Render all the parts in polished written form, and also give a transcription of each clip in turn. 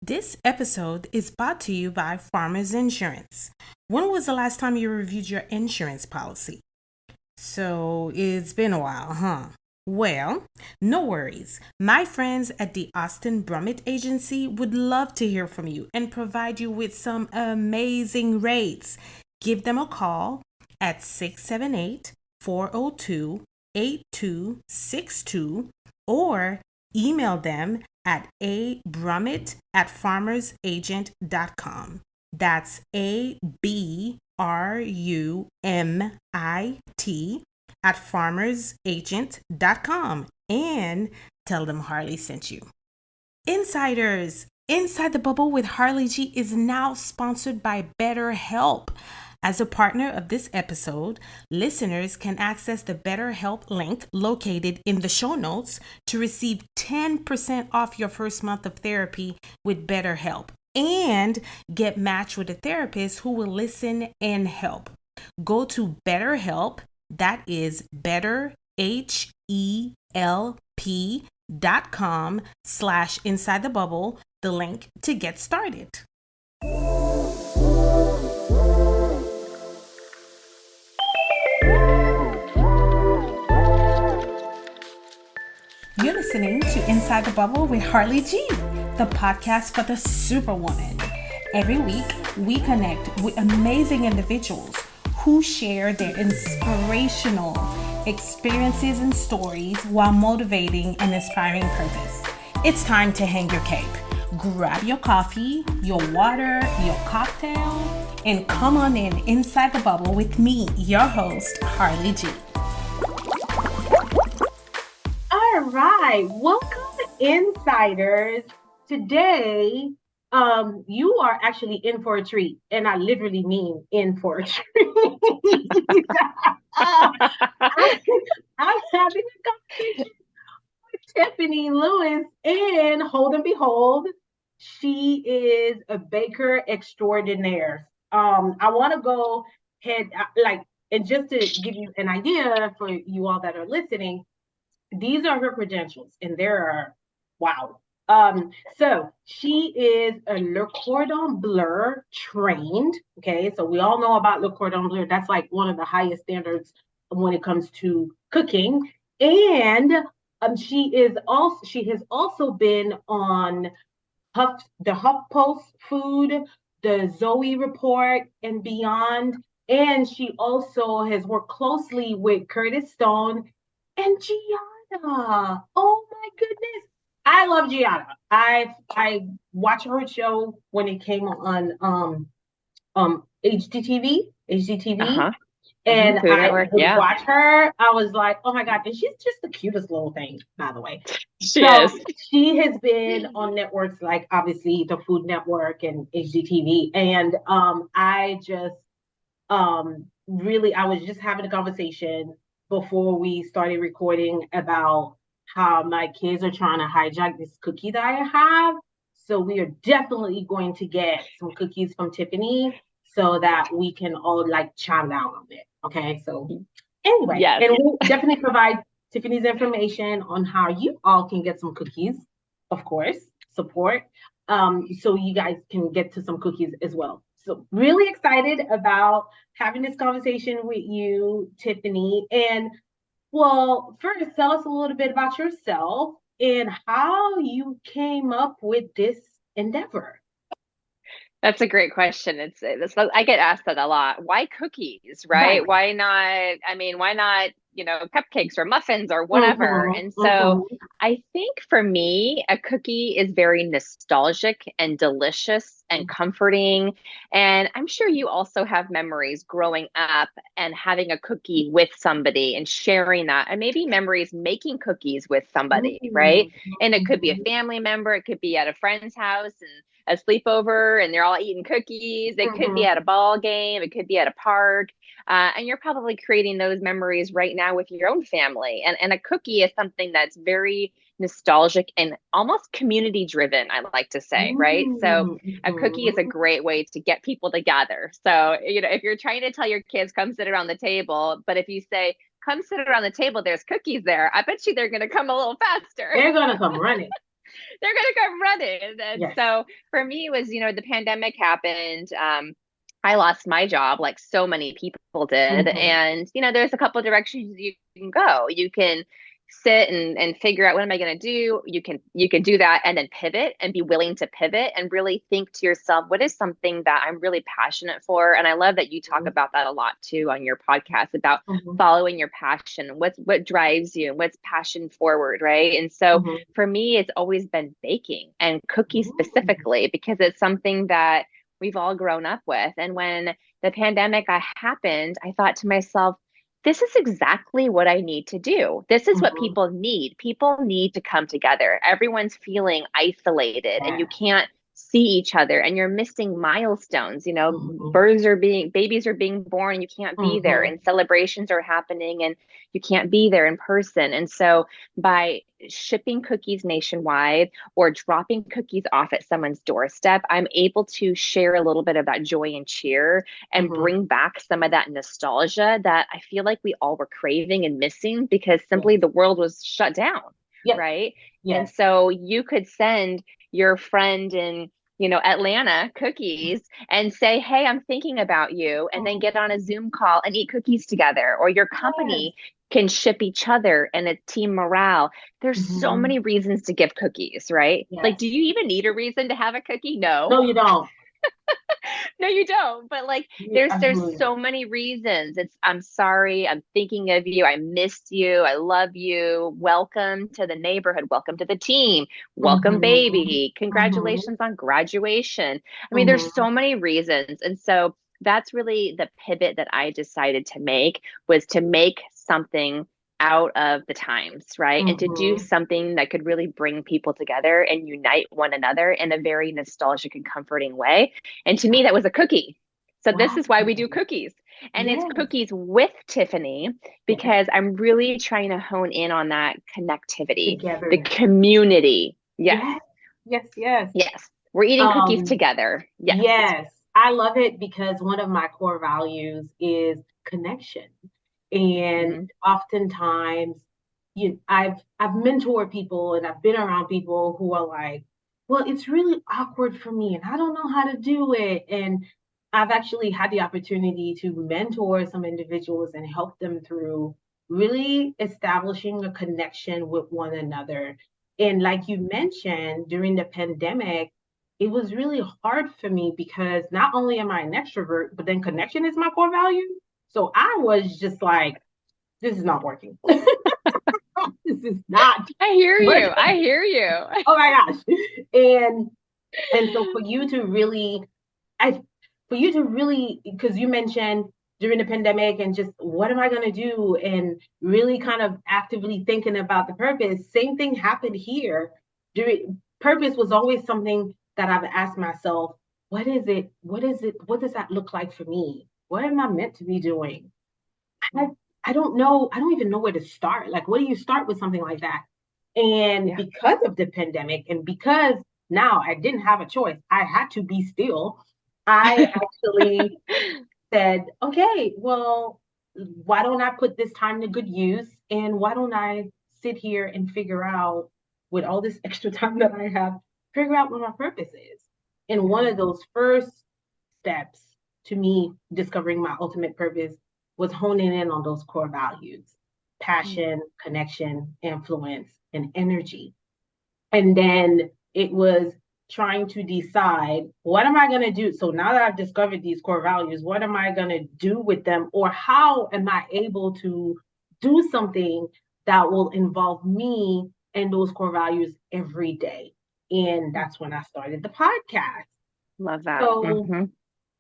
This episode is brought to you by Farmers Insurance. When was the last time you reviewed your insurance policy? So it's been a while, huh? Well, no worries. My friends at the Austin Brummett Agency would love to hear from you and provide you with some amazing rates. Give them a call at 678-402-8262 or email them at abrummett@farmersagent.com. That's ABRUMIT at farmersagent.com, and tell them Harli sent you. Insiders, Inside the Bubble with Harli G is now sponsored by BetterHelp. As a partner of this episode, listeners can access the BetterHelp link located in the show notes to receive 10% off your first month of therapy with BetterHelp and get matched with a therapist who will listen and help. Go to BetterHelp, that is BetterHelp.com/inside the bubble, the link to get started. You're listening to Inside the Bubble with Harli G, the podcast for the superwoman. Every week, we connect with amazing individuals who share their inspirational experiences and stories while motivating and inspiring purpose. It's time to hang your cape. Grab your coffee, your water, your cocktail, and come on in Inside the Bubble with me, your host, Harli G. All right, welcome insiders. Today, you are actually in for a treat, and I literally mean in for a treat. I'm having a conversation with Tiffany Lewis, and hold and behold, she is a baker extraordinaire. I want to go ahead, and just to give you an idea for you all that are listening, these are her credentials, and there are, wow. So she is a Le Cordon Bleu trained. Okay, so we all know about Le Cordon Bleu. That's like one of the highest standards when it comes to cooking. And she has also been on the HuffPost Food, the Zoe Report, and beyond. And she also has worked closely with Curtis Stone and Gianna. Oh my goodness. I love Gianna. I watched her show when it came on HGTV. Uh-huh. And Food I Network, would yeah. watch her. I was like, oh my God. And she's just the cutest little thing, by the way. She So is. she has been on networks like obviously the Food Network and HGTV. And I just really, I was just having a conversation before we started recording about how my kids are trying to hijack this cookie that I have. So we are definitely going to get some cookies from Tiffany so that we can all like chow down on it. Okay. So anyway, Yes. and we'll definitely provide Tiffany's information on how you all can get some cookies, of course, support. So you guys can get to some cookies as well. So really excited about having this conversation with you, Tiffany. And well, first, tell us a little bit about yourself and how you came up with this endeavor. That's a great question. I get asked that a lot. Why cookies, Right. right? Why not? I mean, why not, cupcakes or muffins or whatever? Mm-hmm, And so mm-hmm, I think for me, a cookie is very nostalgic and delicious and comforting. And I'm sure you also have memories growing up and having a cookie with somebody and sharing that, and maybe memories making cookies with somebody, right? And it could be a mm-hmm, family member, it could be at a friend's house and a sleepover and they're all eating cookies. It could be mm-hmm. at a ball game. It could be at a park. And you're probably creating those memories right now with your own family. And a cookie is something that's very nostalgic and almost community driven, I like to say, right? So a cookie is a Mm-hmm. great way to get people together. So, if you're trying to tell your kids, come sit around the table, but if you say, come sit around the table, there's cookies there, I bet you they're going to come a little faster. They're gonna come running. they're gonna come running. And Yes. so for me, it was, the pandemic happened. I lost my job like so many people did. Hmm. And, there's a couple of directions you can go. You can sit and figure out what am I going to do. You can do that and then pivot and be willing to pivot and really think to yourself, what is something that I'm really passionate for? And I love that you talk about that a lot too on your podcast about Hmm. following your passion, what drives you, what's passion forward, right? And so Hmm. for me, it's always been baking and cookies Hmm. specifically because it's something that we've all grown up with. And when the pandemic happened, I thought to myself, this is exactly what I need to do. This is what Hmm. people need. People need to come together. Everyone's feeling isolated and you Yes. can't see each other and you're missing milestones. Hmm. Babies are being born and you can't be there, Hmm. and celebrations are happening and you can't be there in person. And so by shipping cookies nationwide or dropping cookies off at someone's doorstep, I'm able to share a little bit of that joy and cheer and Hmm. bring back some of that nostalgia that I feel like we all were craving and missing because simply Yes. the world was shut down, Yep. right? And Yes. so you could send your friend in, Atlanta cookies and say, "Hey, I'm thinking about you," and then Oh, get on a Zoom call and eat cookies together. Or your yes. company can ship each other and it's team morale. There's so Hmm. many reasons to give cookies, right? Like, Yes. do you even need a reason to have a cookie? No. No, you don't. No, you don't. But like You there's absolutely so don't. many reasons. It's I'm sorry, I'm thinking of you, I missed you, I love you. Welcome to the neighborhood, welcome to the team, welcome Hmm. baby, Hmm. congratulations on graduation. I mean, there's Hmm. so many reasons. And so that's really the pivot that I decided to make, was to make something out of the times, right? And to do Hmm. something that could really bring people together and unite one another in a very nostalgic and comforting way. And to me, that was a cookie. So this Wow. is why we do cookies. And it's Yes. cookies with Tiffany Yes. because I'm really trying to hone in on that connectivity, the Together. community. Yes. Yes. Yes. Yes. Yes. We're eating cookies Um, together. Yes. yes. I love it because one of my core values is connection. And Mm-hmm. oftentimes, I've mentored people and I've been around people who are like, well, it's really awkward for me and I don't know how to do it. And I've actually had the opportunity to mentor some individuals and help them through really establishing a connection with one another. And like you mentioned, during the pandemic, it was really hard for me because not only am I an extrovert, but then connection is my core value. So I was just like, this is not working. This is not I hear you. I working. hear you. Oh my gosh. And and so for you to really, I for you to really, because you mentioned during the pandemic and just what am I gonna do? And really kind of actively thinking about the purpose. Same thing happened here. During purpose was always something that I've asked myself, what is it? What is it? What does that look like for me? What am I meant to be doing? I, I don't know. I don't even know where to start. Like, where do you start with something like that? And Yeah. because of the pandemic, and because now I didn't have a choice, I had to be still. I actually said, okay, well, why don't I put this time to good use? And why don't I sit here and figure out, with all this extra time that I have, figure out what my purpose is? And one of Mhm. those first steps to me discovering my ultimate purpose was honing in on those core values: passion, connection, influence, and energy. And then it was trying to decide, what am I going to do? So now that I've discovered these core values, what am I going to do with them? Or how am I able to do something that will involve me and those core values every day? And that's when I started the podcast. Love that. So Hmm.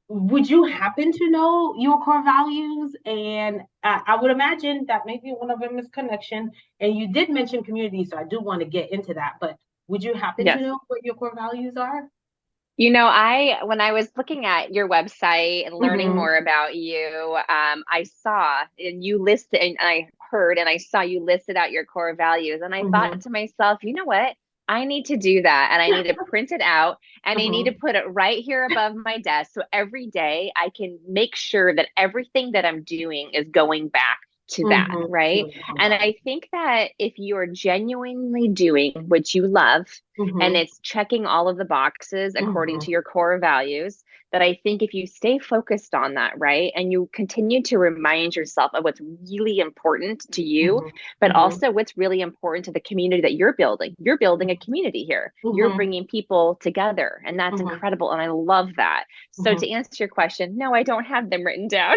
would you happen to know your core values? And I would imagine that maybe one of them is connection. And you did mention community, so I do want to get into that. But would you happen to Yes. know what your core values are? When I was looking at your website and learning Mm-hmm. more about you, I saw and you listed, and I heard and I saw you listed out your core values. And I thought Mm-hmm. to myself, you know what? I need to do that and I need to print it out and I need to Mm-hmm. put it right here above my desk. So every day I can make sure that everything that I'm doing is going back to that, Mm-hmm. right? To core And value. I think that if you're genuinely doing what you love, And Mm-hmm. it's checking all of the boxes according Mm-hmm. to your core values. That I think if you stay focused on that, right, and you continue to remind yourself of what's really important to you, Mm-hmm. but Mm-hmm. also what's really important to the community that you're building a community here. You're Mm-hmm. bringing people together, and that's Mm-hmm. incredible. And I love that. So, Mm-hmm. to answer your question, no, I don't have them written down,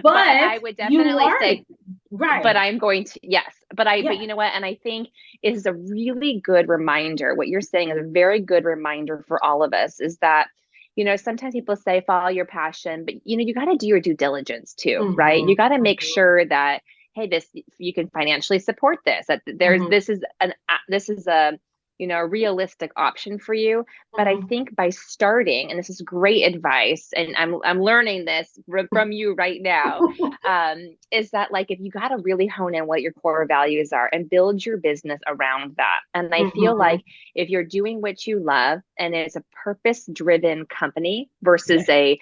but But I would you definitely say, learn, but right? I'm going to, yes, but Yeah. you know what? And I think it is a really good reminder. What you're saying is a very good reminder for all of us is that, sometimes people say follow your passion, but you got to do your due diligence too, right? Mm-hmm. You got to make Mm-hmm. sure that, hey, this, you can financially support this, that Mm-hmm. this is a realistic option for you. But I Mm-hmm. think by starting, and this is great advice, and I'm learning this from you right now, is that like if you got to really hone in what your core values are and build your business around that. And I feel Mm-hmm. like if you're doing what you love and it's a purpose driven company versus Yes.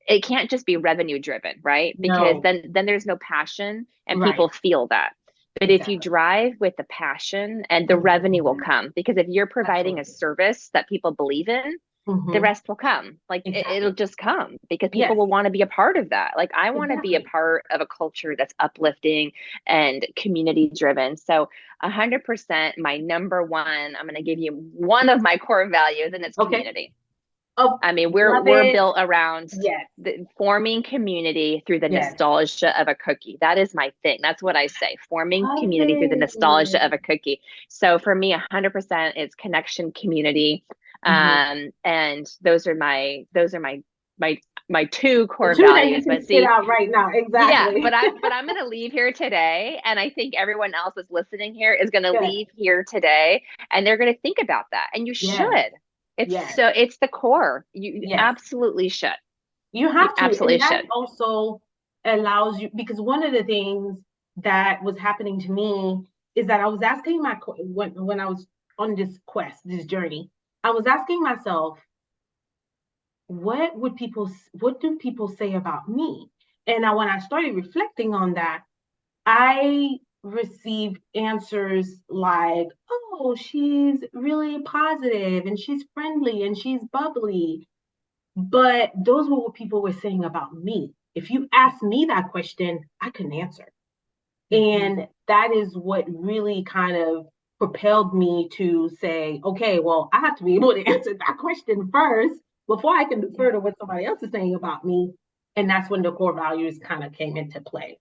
it can't just be revenue driven, right? Because No. then there's no passion and Right. people feel that. But if you Exactly. drive with the passion, and the revenue will Mm-hmm. come, because if you're providing a Absolutely. service that people believe in, the Mm-hmm. rest will come. Like it'll Exactly. just come because people Yes. will want to be a part of that. Like I want to be a Exactly. part of a culture that's uplifting and community driven. So 100%, my number one, I'm going to give you one of my core values, and it's Okay. community. Oh, I mean, love we're it. built around Yes. forming community through the Yes. nostalgia of a cookie. That is my thing. That's what I say. Forming Love community through the nostalgia of it. a cookie. So for me, 100% is connection, community, Mm-hmm. and my my two The core two that you values. can But spit see, out right now. yeah, Exactly. but I'm going to leave here today, and I think everyone else that's listening here is going to Yes. leave here today, and they're going to think about that. And you Yes. should. Yes. It's the core. You Yes. absolutely should. You You have to. absolutely And that should. also allows you, because one of the things that was happening to me is that I was asking when I was on this quest, this journey, I was asking myself, what do people say about me? And when I started reflecting on that, I received answers like, oh, she's really positive and she's friendly and she's bubbly. But those were what people were saying about me. If you asked me that question, I couldn't answer. Mm-hmm. And that is what really kind of propelled me to say, okay, well, I have to be able to answer that question first before I can Yeah. defer to what somebody else is saying about me. And that's when the core values kind of came into play.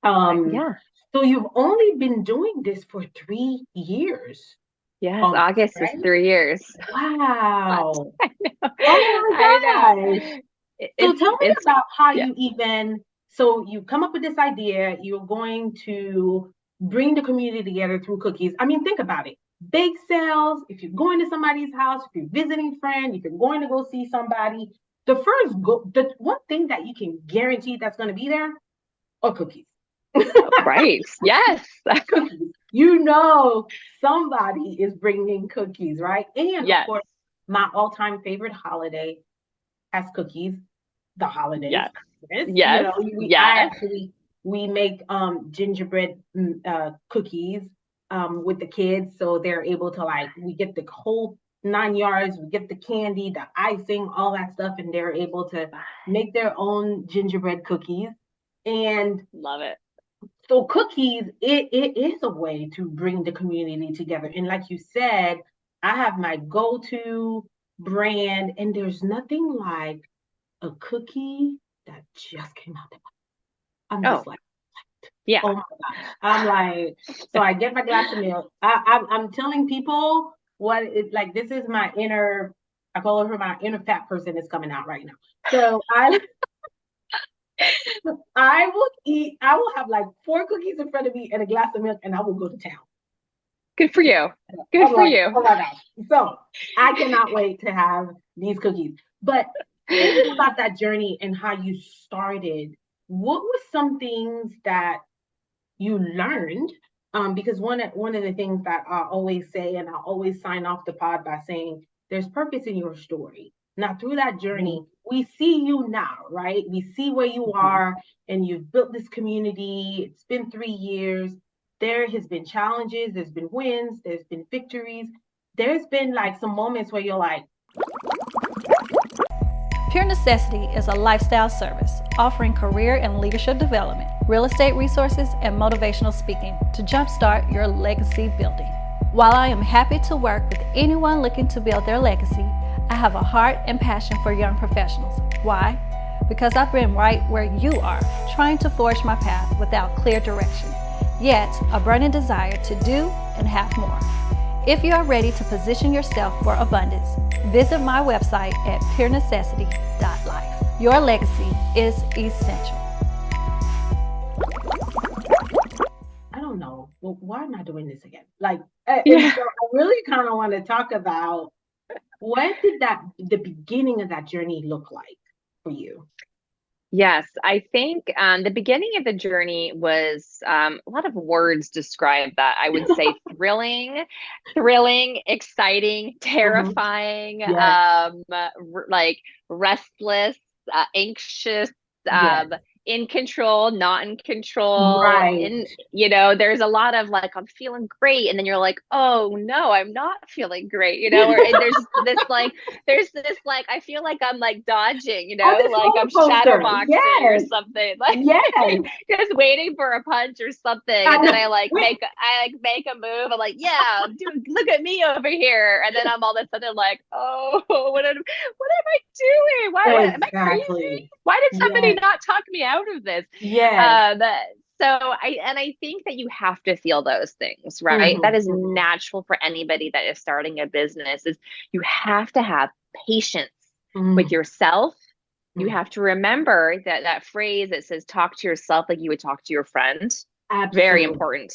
Um, Yeah. so you've only been doing this for 3 years, Yes. almost, August is right? 3 years. What? Wow. I know. Oh I my know. gosh. So It's tell me it's about how yeah. you even, so you come up with this idea, you're going to bring the community together through cookies. I mean, think about it. Bake sales, if you're going to somebody's house, if you're visiting a friend, if you're going to go see somebody, the one thing that you can guarantee that's going to be there are cookies. Right. Yes. Cookies. You know, somebody is bringing cookies, right? And of Yes. course, my all-time favorite holiday has cookies, the holidays. Yes. Yes, Yes. I Yes. actually we make gingerbread cookies with the kids, so they're able to, like, we get the whole 9 yards, we get the candy, the icing, all that stuff, and they're able to make their own gingerbread cookies. And Love it. so cookies, it is a way to bring the community together. And like you said, I have my go-to brand, and there's nothing like a cookie that just came out. I'm just Oh, like, yeah. oh my gosh. I'm like, so I get my glass of milk. I'm telling people what it like. This is my inner. I call her my inner fat person is coming out right now. So I will eat. I will have like 4 cookies in front of me and a glass of milk, and I will go to town. Good for you. Good I'm for like, you. oh my gosh. So I cannot wait to have these cookies. But thinking about that journey and how you started, what were some things that you learned? Because one of the things that I always say, and I always sign off the pod by saying, there's purpose in your story. Now, through that Mhm. journey, we see you now, right? We see where you Mhm. are, and you've built this community. It's been 3 years. There has been challenges, there's been wins, there's been victories. there's been like some moments where you're like, Pure Necessity is a lifestyle service offering career and leadership development, real estate resources, and motivational speaking to jumpstart your legacy building. While I am happy to work with anyone looking to build their legacy, I have a heart and passion for young professionals. Why? Because I've been right where you are, trying to forge my path without clear direction, yet a burning desire to do and have more. If you are ready to position yourself for abundance, visit my website at purenecessity.life. Your legacy is essential. I don't know. Well, why am I doing this again? Like, and so I really kind of want to talk about what did the beginning of that journey look like for you? Yes, I think the beginning of the journey was a lot of words describe that. I would say thrilling, exciting, Mhm. terrifying, Yes, like restless, anxious, yes, in control, not in control. right. There's a lot of like, I'm feeling great. And then you're like, oh no, I'm not feeling great, and there's this like, I feel like I'm like dodging, Oh, this like I'm roller shadow coaster. boxing or Yes, something, like yes. just waiting for a punch or something. I And then know. I make a move. I'm like, yeah, dude, look at me over here. And then I'm all of a sudden like, oh, what am I doing? Why am I crazy? Exactly. Why did somebody Yes, not talk me out of this? yes. Um, so I think that you have to feel those things, right? That Hmm, is hmm. natural for anybody that is starting a business. Is you have to have patience with Hmm, yourself. You hmm. have to remember that phrase that says talk to yourself like you would talk to your friend. Very Absolutely. important.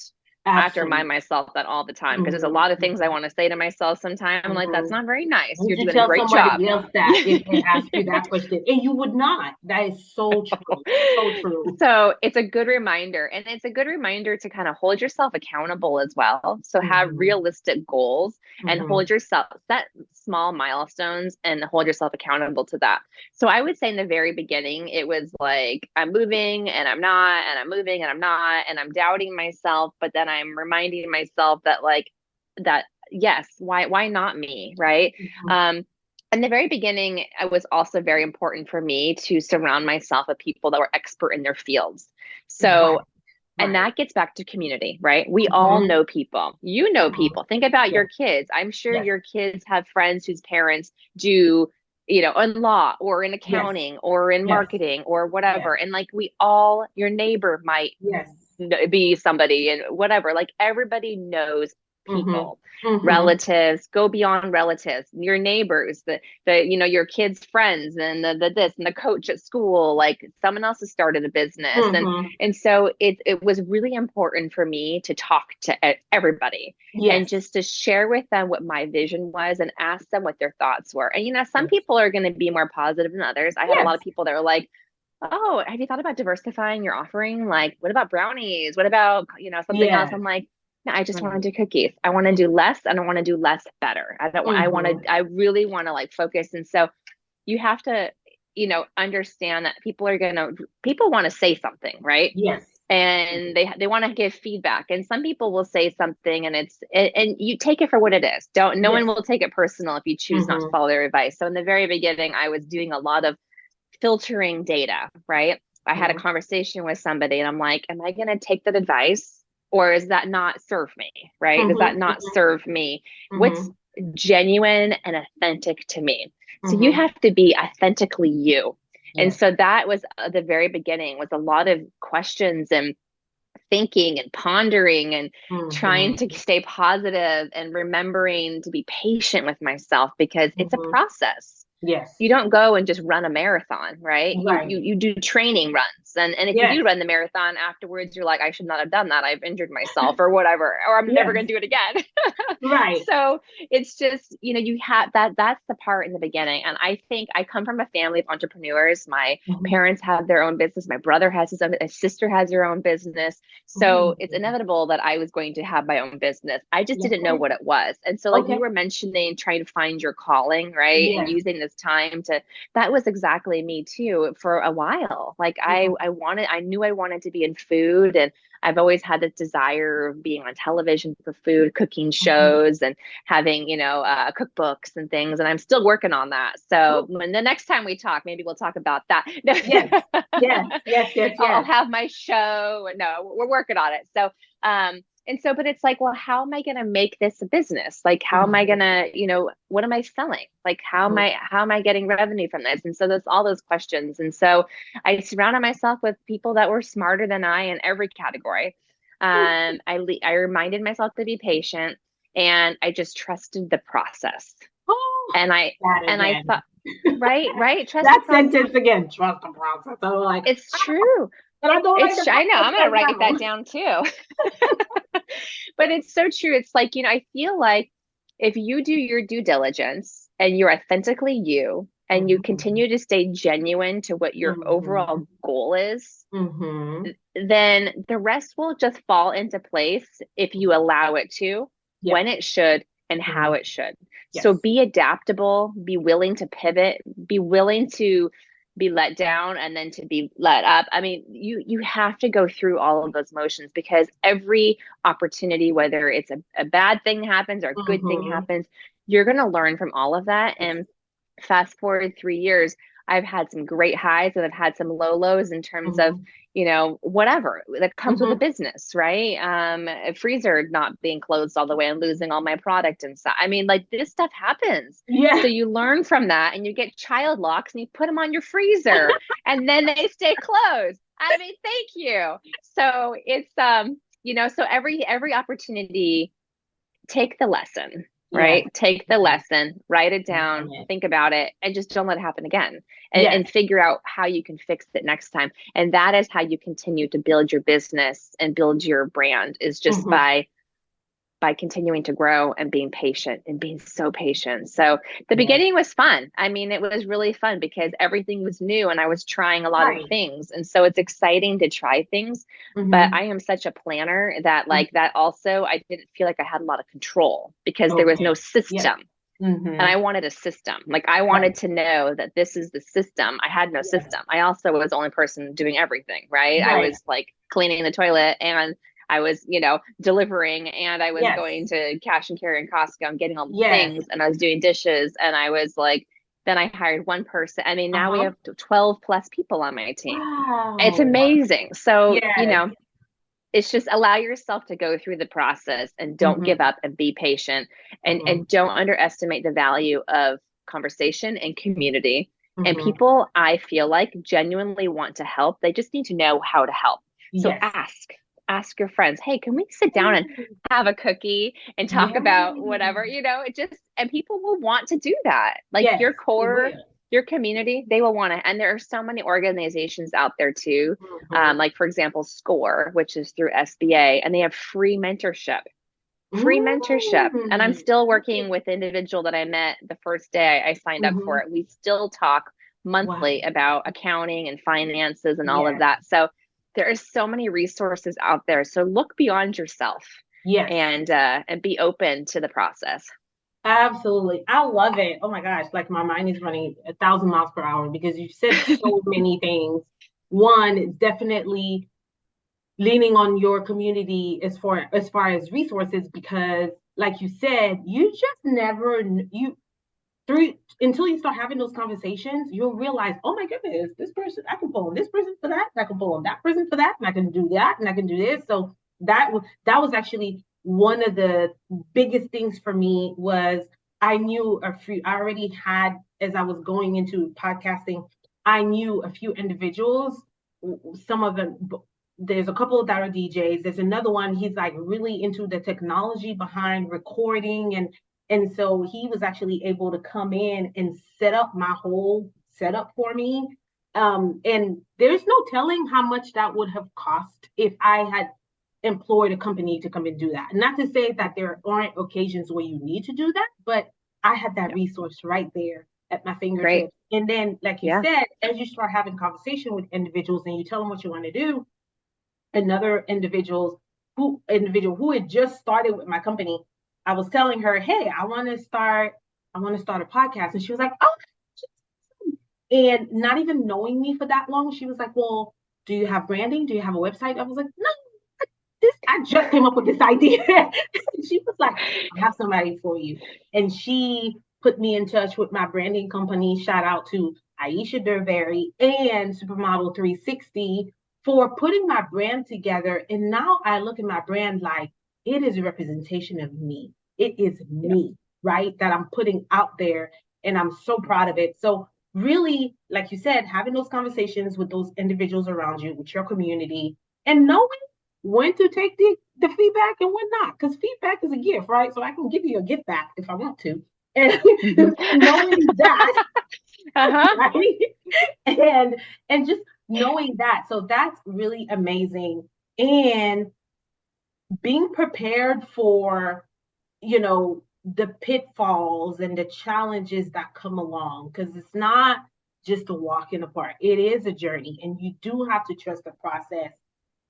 I have to remind Absolutely. myself that all the time because there's a Hmm, lot of things I hmm, want to say to myself sometimes. I'm like, that's hmm. not very nice. You You're should doing a tell great job. somebody else that if they ask you that question, and you would not. That is so true. So true. So it's a good reminder. And it's a good reminder to kind of hold yourself accountable as well. So have Hmm, realistic goals and hmm. hold yourself, set small milestones and hold yourself accountable to that. So I would say in the very beginning, it was like, I'm moving and I'm not, and I'm moving and I'm not, and I'm doubting myself. But then I'm reminding myself that, like, that, yes, why not me? Right. Hmm. Um, in the very beginning, it was also very important for me to surround myself with people that were expert in their fields. Right, So, and right. that gets back to community, right? We all Hmm, know people. You know hmm. people. Think about Yes, your kids. I'm sure yes, your kids have friends whose parents do, in law or in yes, accounting or in yes, marketing or yes, whatever. And like your neighbor might yes. be somebody and whatever. Like everybody knows Hmm, people, hmm. relatives, go beyond relatives, your neighbors, your kids' friends, and the this and the coach at school. Like someone else has started a business, and Hmm. and so it was really important for me to talk to everybody and Yes, just to share with them what my vision was and ask them what their thoughts were. And some yes, people are going to be more positive than others. I had a lot yes, of people that were like, oh, have you thought about diversifying your offering? Like, what about brownies? What about, something else? yes. I'm like, no, I just want Right. to do cookies. I want to do less and I want to do less better. Hmm. I really want to like focus. And so you have to, understand that people want to say something, right? Yes. And they want to give feedback. And some people will say something and you take it for what it is. No one Yes. will take it personal if you choose not to Hmm, follow their advice. So in the very beginning, I was doing a lot of filtering data, right? I had a hmm, conversation with somebody and I'm like, am I going to take that advice or is that not serve me? Right? Does that hmm, not serve me? What's hmm, genuine and authentic to me? So you hmm. have to be authentically you. And Yes. so that was the very beginning was a lot of questions and thinking and pondering and trying Hmm, to stay positive and remembering to be patient with myself because it's a hmm. process. Yes. You don't go and just run a marathon, right? You Right. you you do training runs. And if you do Yes. run the marathon afterwards, you're like, I should not have done that. I've injured myself or whatever, or I'm never Yes. going to do it again. Right. So it's just, you have that's the part in the beginning. And I think I come from a family of entrepreneurs. My Hmm. parents have their own business. My brother has his own, his sister has her own business. So it's Hmm. inevitable that I was going to have my own business. I just didn't know Okay. what it was. And so like you Okay. were mentioning trying to find your calling, right? And Yes. using this time to, that was exactly me too for a while. Like Hmm. I knew I wanted to be in food, and I've always had this desire of being on television for food, cooking shows and having, cookbooks and things. And I'm still working on that. So when the next time we talk, maybe we'll talk about that. Yes, yes, yes, yes, I'll yes. have my show. No, we're working on it. So, and so, but it's like, well, how am I going to make this a business? Like, how am I going to, what am I selling? Like, how am I getting revenue from this? And so there's all those questions. And so I surrounded myself with people that were smarter than I in every category. I reminded myself to be patient, and I just trusted the process. And I thought, right. Trust that the process. sentence again, trust the process. I'm like, it's true. But I don't like the I know. I'm going to write down. that down too. But it's so true. It's like, I feel like if you do your due diligence and you're authentically you, and you continue to stay genuine to what your overall goal is, then the rest will just fall into place if you allow it to, when it should, and how it should. Yes. So be adaptable, be willing to pivot, be willing to be let down and then to be let up. I mean, you have to go through all of those motions, because every opportunity, whether it's a bad thing happens or a good thing happens, you're going to learn from all of that. And fast forward 3 years, I've had some great highs and I've had some low lows in terms of, whatever that comes with a business, right? A freezer not being closed all the way and losing all my product and stuff. I mean, like, this stuff happens. Yeah. So you learn from that, and you get child locks and you put them on your freezer and then they stay closed. I mean, thank you. So it's, so every opportunity, take the lesson. Right? Take the lesson, write it down, think about it, and just don't let it happen again. And figure out how you can fix it next time. And that is how you continue to build your business and build your brand, is just by continuing to grow and being patient and being so patient. So the beginning was fun. I mean, it was really fun because everything was new and I was trying a lot of things. And so it's exciting to try things, but I am such a planner that that also, I didn't feel like I had a lot of control because there was no system. And I wanted a system. Like, I wanted to know that this is the system. I had no system. I also was the only person doing everything, right? I was like cleaning the toilet, and I was, delivering, and I was going to cash and carry in Costco and getting all the things, and I was doing dishes, and I was like, then I hired one person. I mean, now we have 12 plus people on my team. Wow. It's amazing. So, it's just allow yourself to go through the process and don't give up, and be patient, and don't underestimate the value of conversation and community. And people, I feel like, genuinely want to help. They just need to know how to help. So ask your friends, hey, can we sit down and have a cookie and talk about whatever, it just, and people will want to do that. Like, your core, your community, they will want to. And there are so many organizations out there too. Like, for example, SCORE, which is through SBA, and they have free mentorship. And I'm still working with the individual that I met the first day I signed up for it. We still talk monthly about accounting and finances and all of that. So there are so many resources out there. So look beyond yourself, and be open to the process. Absolutely. I love it. Oh my gosh. Like, my mind is running 1,000 miles per hour because you said so many things. One is definitely leaning on your community as far as resources, because like you said, you just never, until you start having those conversations, you'll realize, oh my goodness, this person, I can pull on this person for that, and I can pull on that person for that, and I can do that, and I can do this. So that was actually one of the biggest things for me. Was I already had, as I was going into podcasting, I knew a few individuals. Some of them, there's a couple that are DJs. There's another one, he's like really into the technology behind recording, and so he was actually able to come in and set up my whole setup for me. And there's no telling how much that would have cost if I had employed a company to come and do that. Not to say that there aren't occasions where you need to do that, but I had that resource right there at my fingertips. Great. And then, like you said, as you start having conversation with individuals and you tell them what you want to do, another individual who had just started with my company, I was telling her, hey, I want to start a podcast. And she was like, oh, and not even knowing me for that long, she was like, well, do you have branding? Do you have a website? I was like, no, I just came up with this idea. She was like, I have somebody for you. And she put me in touch with my branding company. Shout out to Aisha Dervary and Supermodel 360 for putting my brand together. And now I look at my brand like it is a representation of me. It is me, right? That I'm putting out there. And I'm so proud of it. So really, like you said, having those conversations with those individuals around you, with your community, and knowing when to take the feedback and when not, because feedback is a gift, right? So I can give you a gift back if I want to. And knowing that, right? And just knowing that. So that's really amazing. And being prepared for, the pitfalls and the challenges that come along, because it's not just a walk in the park. It is a journey, and you do have to trust the process.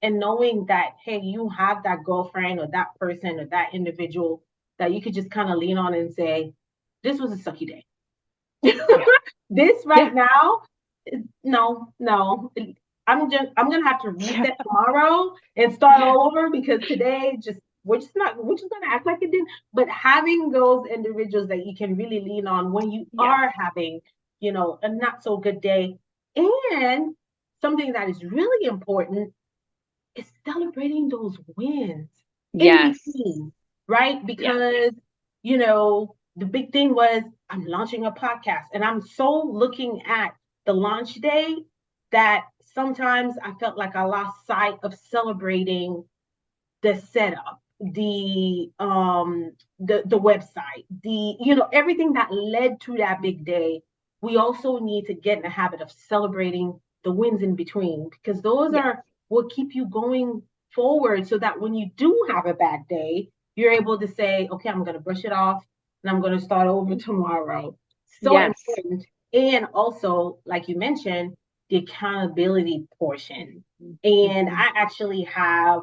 And knowing that, hey, you have that girlfriend or that person or that individual that you could just kind of lean on and say, this was a sucky day. This now, no. I'm gonna have to reset tomorrow and start all over, because today we're just gonna act like it didn't. But having those individuals that you can really lean on when you are having, a not so good day. And something that is really important is celebrating those wins. Yes. Between, right? Because, the big thing was I'm launching a podcast, and I'm so looking at the launch day that sometimes I felt like I lost sight of celebrating the setup, the website, everything that led to that big day. We also need to get in the habit of celebrating the wins in between, because those are will keep you going forward, so that when you do have a bad day, you're able to say, okay, I'm going to brush it off and I'm going to start over tomorrow. So important. And also, like you mentioned, the accountability portion. And I actually have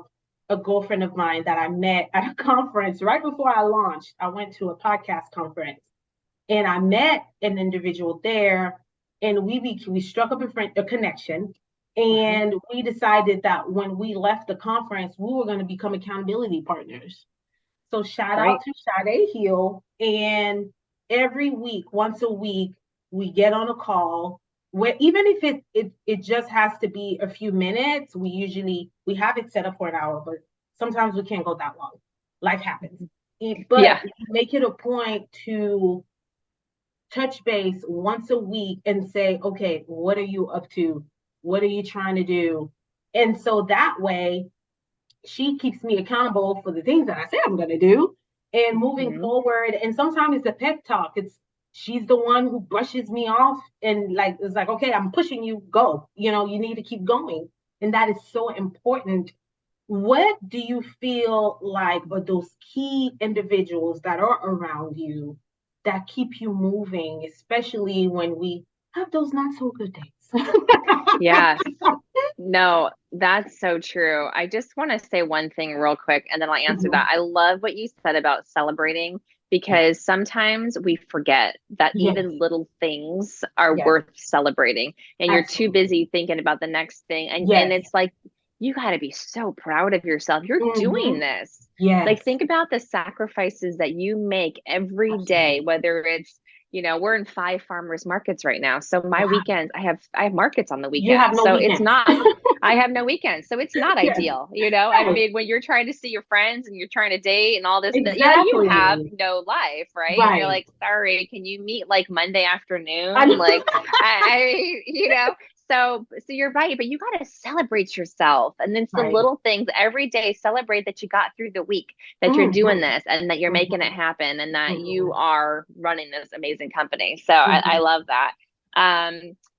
a girlfriend of mine that I met at a conference right before I launched. I went to a podcast conference, and I met an individual there, and we struck up a connection. And we decided that when we left the conference, we were going to become accountability partners. So shout out to Sade Hill. And every week, once a week, we get on a call where, even if it just has to be a few minutes, we have it set up for an hour, but sometimes we can't go that long. Life happens. But make it a point to touch base once a week and say, okay, what are you up to? What are you trying to do? And so that way, she keeps me accountable for the things that I say I'm going to do and moving forward. And sometimes it's a pep talk. She's the one who brushes me off and it's like, okay, I'm pushing you, go. You need to keep going. And that is so important. What do you feel like are those key individuals that are around you that keep you moving, especially when we have those not so good days? Yes. No, that's so true. I just want to say one thing real quick, and then I'll answer that. I love what you said about celebrating, because sometimes we forget that even little things are worth celebrating, and you're too busy thinking about the next thing. And it's like, you got to be so proud of yourself. You're doing this. Like, think about the sacrifices that you make every day, whether it's, we're in 5 farmers markets right now. So my weekends, I have markets on the weekends. You have no weekends. It's not, I have no weekends. So it's not ideal, I mean, when you're trying to see your friends and you're trying to date and all this, you have no life, right? And you're like, sorry, can you meet like Monday afternoon? Like, So you're right, but you got to celebrate yourself. And then the little things every day, celebrate that you got through the week, that you're doing this, and that you're making it happen, and that you are running this amazing company. So I love that.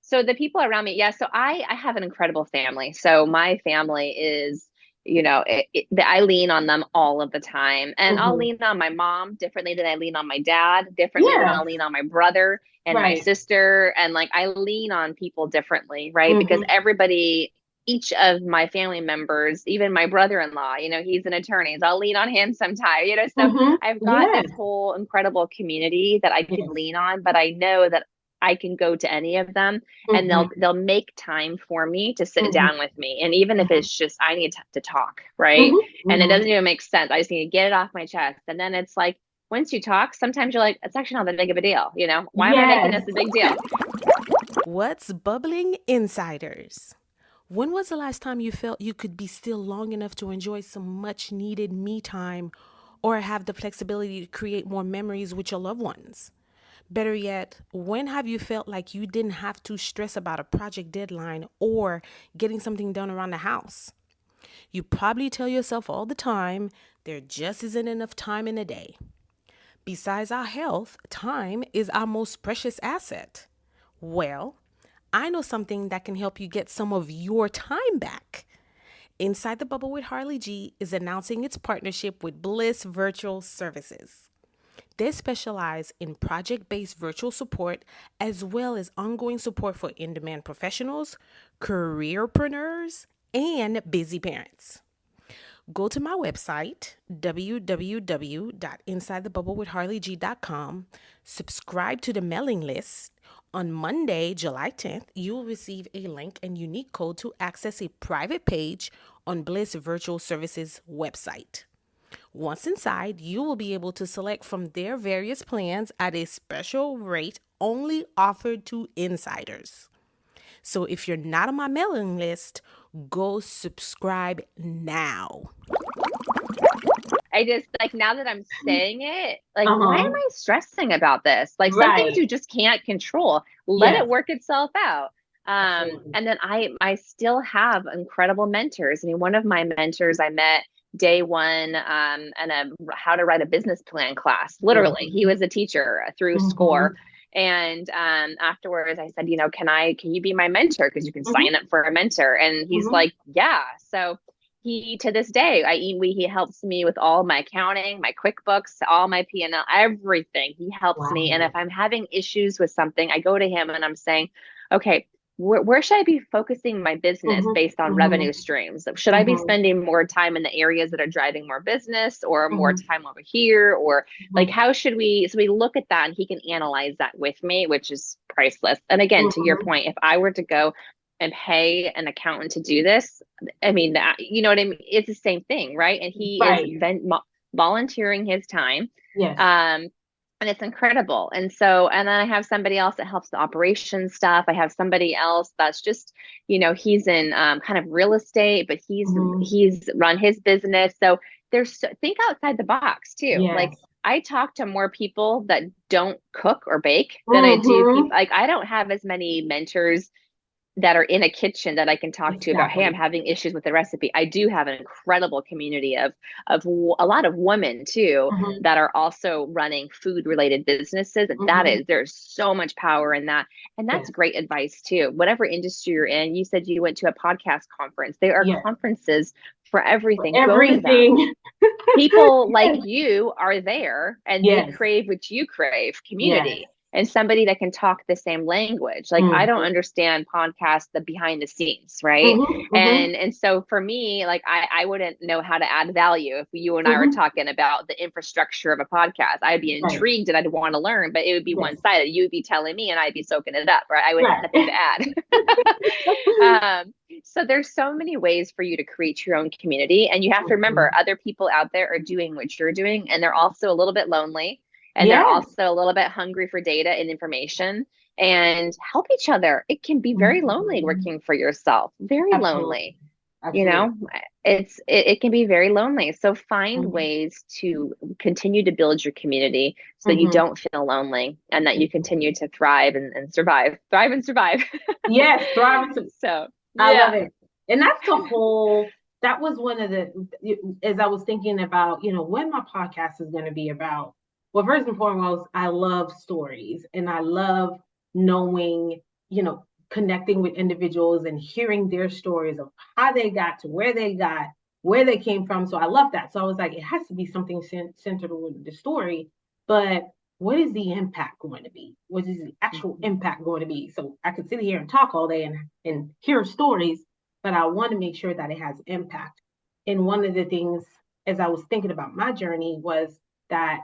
So the people around me, so I have an incredible family. So my family is, I lean on them all of the time. And I'll lean on my mom differently than I lean on my dad, differently than I'll lean on my brother and my sister. And like, I lean on people differently, right? Because each of my family members, even my brother-in-law, he's an attorney, so I'll lean on him sometime, so I've got this whole incredible community that I can lean on, but I know that I can go to any of them, and Mhm. they'll make time for me to sit Mhm. down with me. And even if Mhm. it's just I need to talk, right? Mhm. And it Mhm. doesn't even make sense. I just need to get it off my chest. And then it's like once you talk, sometimes you're like, it's actually not that big of a deal, you know? Why am I making Yes. this a big deal? What's bubbling, insiders? When was the last time you felt you could be still long enough to enjoy some much needed me time or have the flexibility to create more memories with your loved ones? Better yet, when have you felt like you didn't have to stress about a project deadline or getting something done around the house? You probably tell yourself all the time there just isn't enough time in a day. Besides our health, time is our most precious asset. Well, I know something that can help you get some of your time back. Inside the Bubble with Harli G is announcing its partnership with Bliss Virtual Services. They specialize in project based virtual support as well as ongoing support for in demand professionals, careerpreneurs, and busy parents. Go to my website, www.insidethebubblewithharleyg.com, subscribe to the mailing list. On Monday, July 10th, you will receive a link and unique code to access a private page on Bliss Virtual Services website. Once inside, you will be able to select from their various plans at a special rate only offered to insiders. So if you're not on my mailing list, go subscribe now. I just like now that I'm saying it, like, why am Uh-huh. I stressing about this? Like some things Right. you just can't control. Let it Yes. work itself out. Absolutely. And then I still have incredible mentors. I mean, one of my mentors I met day one in a how to write a business plan class. Literally, he Mhm. was a teacher through SCORE. Mhm. And afterwards, I said, you know, can you be my mentor? Because you can Mhm. sign up for a mentor. And he's Mhm. like, yeah. So he to this day he helps me with all my accounting, my QuickBooks, all my P&L, everything. He helps me, and if Wow. I'm having issues with something, I go to him and I'm saying, okay, where should I be focusing my business Mhm. based on Mhm. revenue streams? Should I be Mhm. spending more time in the areas that are driving more business, or more Mhm. time over here, or like Mhm. how should we? So we look at that and he can analyze that with me, which is priceless. And again, to your Mhm. point, if I were to go and pay an accountant to do this, I mean, that, you know what I mean? It's the same thing, right? And he is Right. volunteering his time. Yes. Um, and it's incredible. And so, and then I have somebody else that helps the operations stuff. I have somebody else that's just, you know, he's in kind of real estate, but Mhm. he's run his business. So think outside the box too. Like Yes. I talk to more people that don't cook or bake than I do people. Mhm. Like I don't have as many mentors that are in a kitchen that I can talk to about, hey, I'm Exactly. having issues with the recipe. I do have an incredible community of a lot of women too Mhm. that are also running food related businesses. Mhm. There's so much power in that. And that's Yes. great advice too. Whatever industry you're in, you said you went to a podcast conference. There are Yes. conferences for For everything. Go to them. everything. People like Yes. you are there and they Yes. crave what you crave, Yes. community, and somebody that can talk the same language. Like I don't Mhm. understand podcasts, the behind the scenes, right? Mhm. Mhm. And so for me, like I wouldn't know how to add value if you and I were Mhm. talking about the infrastructure of a podcast. I'd be Right. intrigued and I'd want to learn, but it would be Yes. one-sided. You'd be telling me and I'd be soaking it up, right? I would have Right. nothing to add. So there's so many ways for you to create your own community. And you have to remember Mhm. other people out there are doing what you're doing, and they're also a little bit lonely, and they're Yes. also a little bit hungry for data and information, and help each other. It can be very lonely Mhm. working for yourself, very Absolutely. lonely. You Absolutely. know, it can be very lonely. So find Mhm. ways to continue to build your community so that you Mhm. don't feel lonely and that you continue to thrive and survive, thrive and survive. Yes. Thriving. So I love yeah. it. And that's the whole, that was one of the, as I was thinking about, what my podcast is going to be about. Well, first and foremost, I love stories and I love knowing, connecting with individuals and hearing their stories of how they got to where they came from. So I love that. So I was like, it has to be something centered on the story, but what is the impact going to be? What is the actual Mhm. impact going to be? So I could sit here and talk all day and hear stories, but I want to make sure that it has impact. And one of the things, as I was thinking about my journey, was that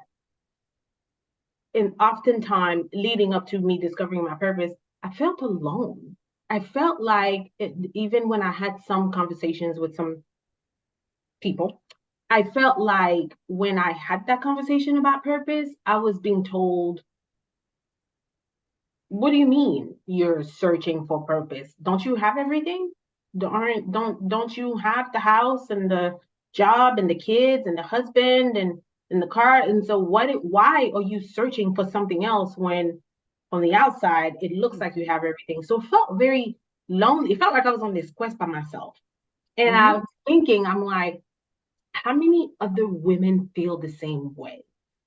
and oftentimes leading up to me discovering my purpose, I felt alone. I felt like even when I had some conversations with some people, I felt like when I had that conversation about purpose, I was being told, what do you mean you're searching for purpose? Don't you have everything? Don't you have the house and the job and the kids and the husband and the car? And so why are you searching for something else when on the outside it looks like you have everything? So it felt very lonely. It felt like I was on this quest by myself. And I was thinking, I'm like, how many other women feel the same way?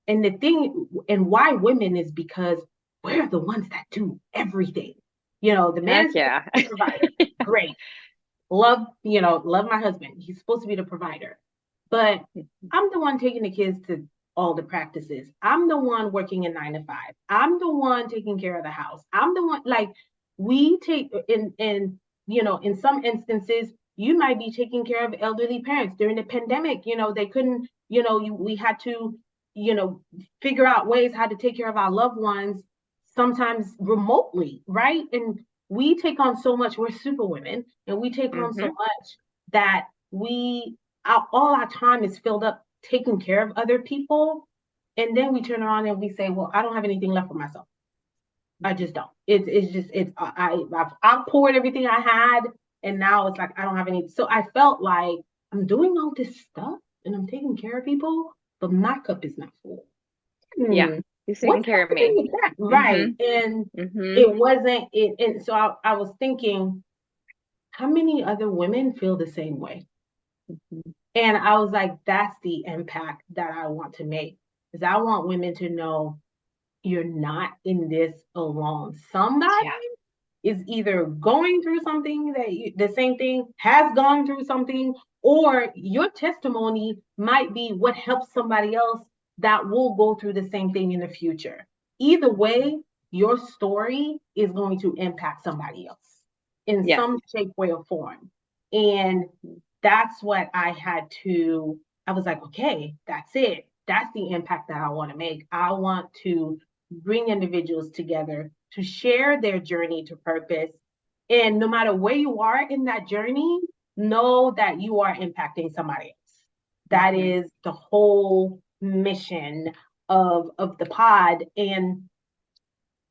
And the thing, and why women is because we're the ones that do everything. The man Heck is yeah. the provider. Great. Love my husband. He's supposed to be the provider. But I'm the one taking the kids to all the practices. I'm the one working a 9 to 5. I'm the one taking care of the house. I'm the one, like, we take in some instances, you might be taking care of elderly parents during the pandemic. They couldn't, we had to, figure out ways how to take care of our loved ones, sometimes remotely, right? And we take on so much. We're super women, and we take on so much that all our time is filled up taking care of other people. And then we turn around and we say, well, I don't have anything left for myself. I just don't. I've poured everything I had, and now it's like I don't have any. So I felt like I'm doing all this stuff and I'm taking care of people, but my cup is not full. Yeah. You're taking What's care of happening me. with that? Right. And it wasn't it. And so I was thinking, how many other women feel the same way? And I was like, that's the impact that I want to make. Is I want women to know you're not in this alone. Somebody is either going through something the same thing, has gone through something, or your testimony might be what helps somebody else that will go through the same thing in the future. Either way, your story is going to impact somebody else in some shape, way, or form. And that's what I was like, okay, that's it. That's the impact that I want to make. I want to bring individuals together to share their journey to purpose. And no matter where you are in that journey, know that you are impacting somebody else. That is the whole mission of the pod. And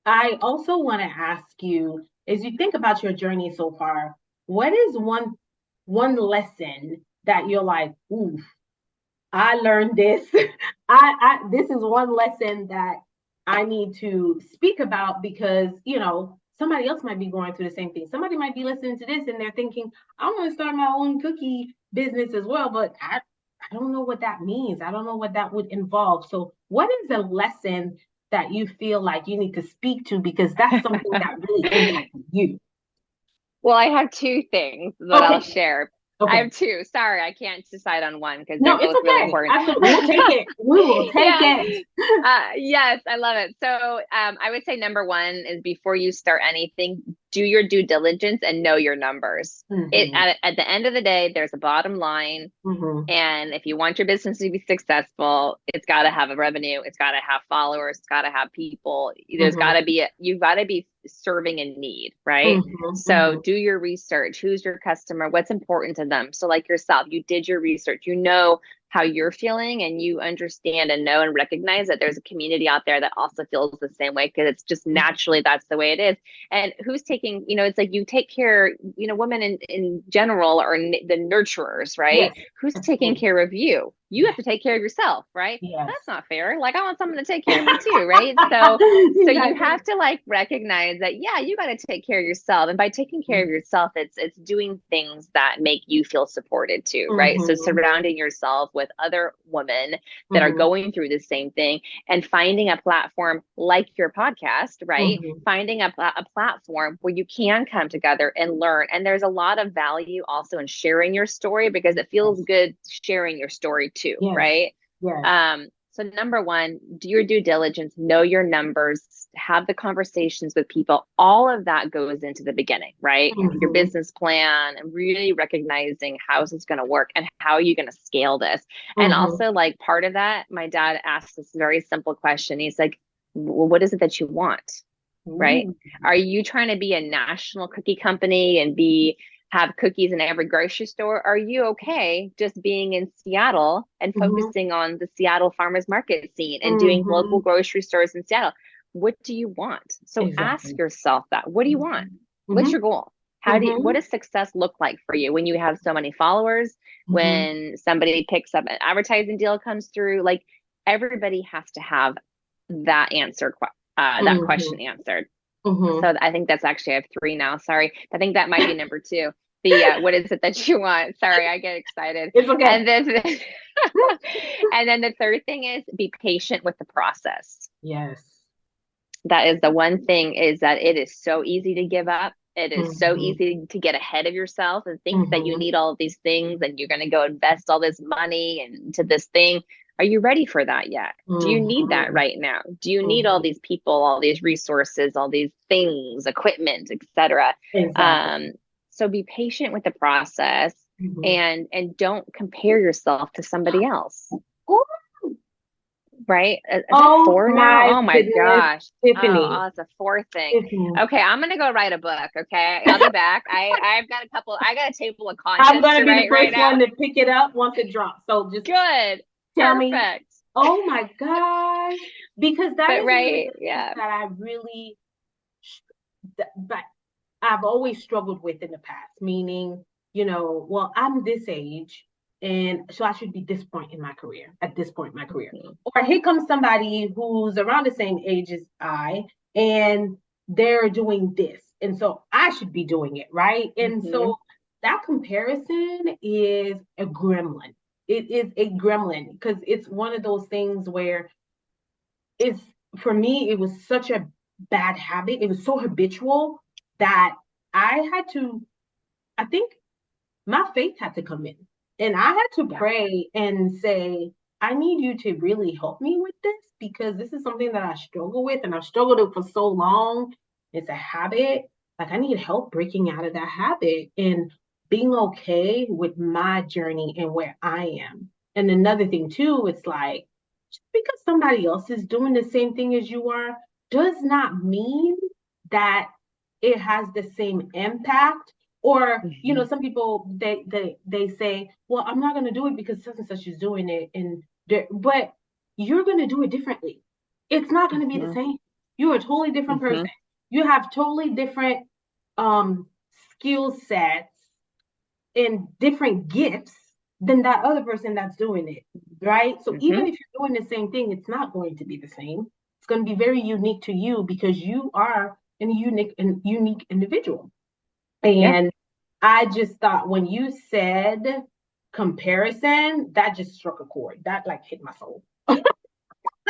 I also want to ask you, as you think about your journey so far, what is one lesson that you're like, ooh, I learned this. This is one lesson that I need to speak about because, somebody else might be going through the same thing. Somebody might be listening to this and they're thinking, I want to start my own cookie business as well, but I don't know what that means. I don't know what that would involve. So what is a lesson that you feel like you need to speak to because that's something that really impacted you? Well, I have two things that I'll share. I have two. Sorry, I can't decide on one because they're both really important. Absolutely. We'll take it. We will take it. Yes, I love it. So I would say number one is before you start anything, do your due diligence and know your numbers. At the end of the day, there's a bottom line. And if you want your business to be successful, it's got to have a revenue. It's got to have followers. It's got to have people. There's got to be, you've got to be serving a need, right? So do your research. Who's your customer? What's important to them? So like yourself, you did your research, you know how you're feeling and you understand and know and recognize that there's a community out there that also feels the same way because it's just naturally that's the way it is. And who's taking, it's like you take care, women in general are the nurturers, right? Yes, who's taking care of you? You have to take care of yourself, right? Yes. That's not fair. Like I want someone to take care of me too, right? So you have to like recognize that, yeah, you got to take care of yourself. And by taking care of yourself, it's doing things that make you feel supported too, right? So surrounding yourself with other women that are going through the same thing and finding a platform like your podcast, right? Finding a platform where you can come together and learn. And there's a lot of value also in sharing your story because it feels good sharing your story too, right? Yes. So number one, do your due diligence, know your numbers, have the conversations with people. All of that goes into the beginning, right? Your business plan and really recognizing how is this going to work and how are you going to scale this? And also like part of that, my dad asked this very simple question. He's like, Well, what is it that you want? Right? Ooh. Are you trying to be a national cookie company and have cookies in every grocery store? Are you okay just being in Seattle and Mhm. focusing on the Seattle farmers market scene and doing local Mhm. grocery stores in Seattle? What do you want? So ask Exactly. yourself that. What do you want? Mhm. What's Mhm. your goal? What Mhm. does success look like for you when you have so many followers, Mhm. when somebody picks up an advertising deal comes through? Like everybody has to have that that question Mhm. answered. Mhm. So I think that's actually, I have three now. Sorry. I think that might be number two. What is it that you want? Sorry, I get excited. It's okay. And then, and then the third thing is be patient with the process. Yes. That is the one thing, is that it is so easy to give up. It is so Mhm. easy to get ahead of yourself and think that you Mhm. need all of these things and you're going to go invest all this money into this thing. Are you ready for that yet? Do you need that Mhm. right now? Do you need all Mhm. these people, all these resources, all these things, equipment, etc.? Exactly. Um, so be patient with the process, Mhm. and don't compare yourself to somebody else. Ooh. Right? Is that Oh four now? my Oh my goodness, gosh. Tiffany. That's a fourth thing. Tiffany. Okay, I'm gonna go write a book. Okay, I'll be back. I got a table of I'm contents gonna to be the write right first now. one to pick it up once it drops. So just Good. tell me, Perfect. oh my gosh, because that But is one of right, the things yeah. that I really, but I've always struggled with in the past, meaning, well, I'm this age, and so I should be this point in my career, at this point in my career. Mhm. Or here comes somebody who's around the same age as I, and they're doing this. And so I should be doing it, right? And Mhm. so that comparison is a gremlin. It is a gremlin because it's one of those things where it's, for me, it was such a bad habit. It was so habitual that I had to, I think my faith had to come in. And I had to Yeah. pray and say, I need you to really help me with this because this is something that I struggle with and I've struggled with for so long. It's a habit. Like I need help breaking out of that habit and being okay with my journey and where I am. And another thing too, it's like just because somebody else is doing the same thing as you are does not mean that it has the same impact. Or Mhm. some people they say, well, I'm not going to do it because such and such is doing it, and but you're going to do it differently. It's not going to be the Mhm. same. You're a totally different person. Mhm. You have totally different um skill sets and different gifts than that other person that's doing it, right? So even Mhm. if you're doing the same thing, it's not going to be the same. It's going to be very unique to you because you are a unique individual. Yeah. And I just thought when you said comparison, that just struck a chord. That like hit my soul.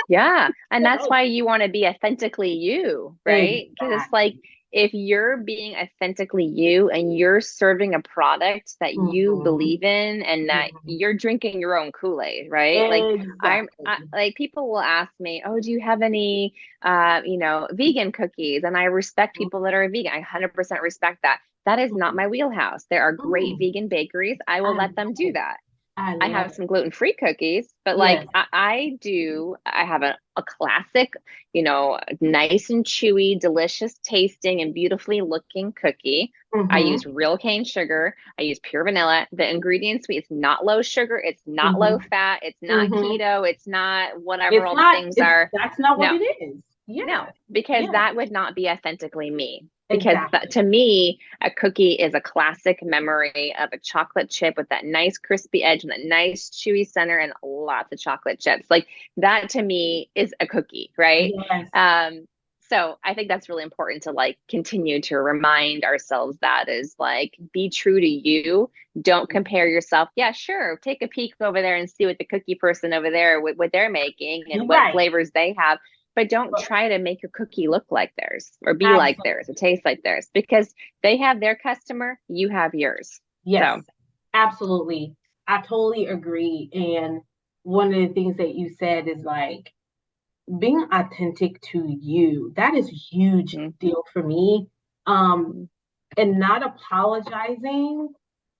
Yeah. And that's Oh, why you want to be authentically you, right? Because it's like, exactly. if you're being authentically you and you're serving a product that you Mm-hmm. believe in and that Mm-hmm. you're drinking your own Kool-Aid, right? Like Exactly. like people will ask me, "Oh, do you have any vegan cookies?" And I respect people that are vegan. I 100% respect that. That is not my wheelhouse. There are great Mm, vegan bakeries. I will I let them love do it. that. I I love have it. some gluten-free cookies, but like Yes. I have a classic, nice and chewy, delicious tasting and beautifully looking cookie. I Mm-hmm. use real cane sugar. I use pure vanilla. The ingredient suite, it's not low sugar. It's not low Mm-hmm. fat. It's not Mm-hmm. keto. It's not whatever It's all the not, things it's are. that's not what No, it is. no, Yes. because Yes. that would not be authentically me. Because Exactly. to me, a cookie is a classic memory of a chocolate chip with that nice crispy edge and that nice chewy center and lots of chocolate chips. Like that to me is a cookie, right? Yes. So I think that's really important to like continue to remind ourselves that is like be true to you. Don't compare yourself. Yeah, sure. Take a peek over there and see what the cookie person over there what they're making and You're what right. flavors they have, but don't But try to make your cookie look like theirs or be like theirs or absolutely. taste like theirs because they have their customer, you have yours. Yes. So, Absolutely. I totally agree. And one of the things that you said is like being authentic to you. That is a huge mhm, deal for me. Um, mhm, and not apologizing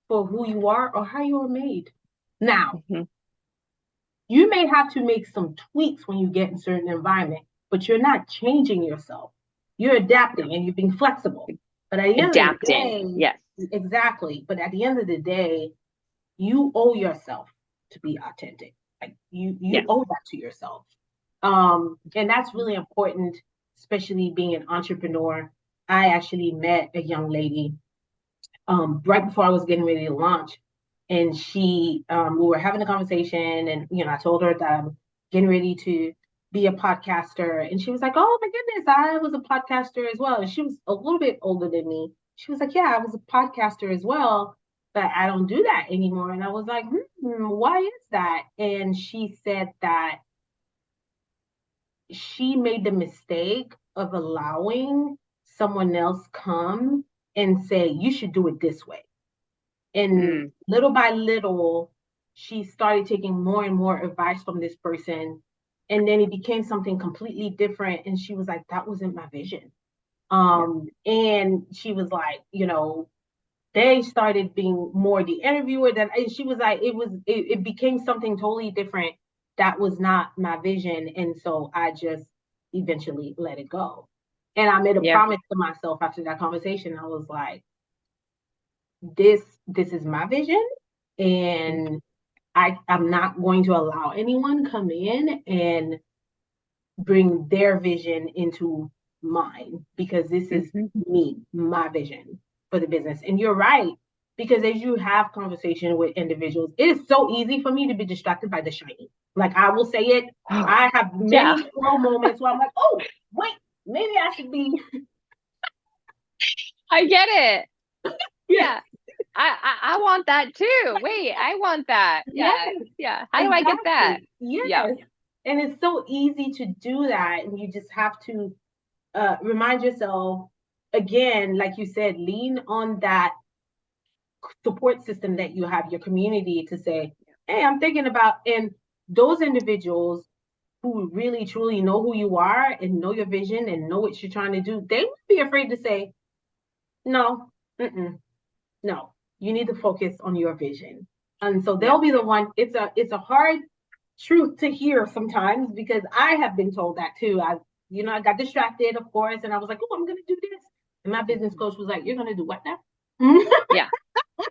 for who you are or how you were made. Now, mhm, you may have to make some tweaks when you get in certain environment, but you're not changing yourself. You're adapting and you're being flexible. But at the end of the Adapting. day, Yes. exactly. But at the end of the day, you owe yourself to be authentic. Like you Yes. owe that to yourself. And that's really important, especially being an entrepreneur. I actually met a young lady right before I was getting ready to launch. And she, we were having a conversation, and I told her that I'm getting ready to be a podcaster, and she was like, "Oh my goodness, I was a podcaster as well." And she was a little bit older than me. She was like, "Yeah, I was a podcaster as well, but I don't do that anymore." And I was like, "Why is that?" And she said that she made the mistake of allowing someone else come and say, "You should do it this way." And little by little, she started taking more and more advice from this person. And then it became something completely different. And she was like, that wasn't my vision. And she was like, they started being more the interviewer and she was like, it became something totally different. That was not my vision. And so I just eventually let it go. And I made a promise to myself after that conversation. I was like, this is my vision, and I'm not going to allow anyone come in and bring their vision into mine, because this is my vision for the business. And you're right, because as you have conversation with individuals, it is so easy for me to be distracted by the shiny. Like, I will say it, I have many slow moments where I'm like, oh wait, maybe I should be. I get it. Yeah. I want that too. Wait, I want that. Yeah. Yeah. How do I get that? Yes. Yeah. And it's so easy to do that. And you just have to remind yourself, again, like you said, lean on that support system that you have, your community, to say, hey, I'm thinking about, and those individuals who really truly know who you are and know your vision and know what you're trying to do, they would be afraid to say, no, no, you need to focus on your vision. And so they'll be the one. It's a hard truth to hear sometimes, because I have been told that too. I got distracted, of course, and I was like, oh, I'm going to do this. And my business coach was like, you're going to do what now? Yeah.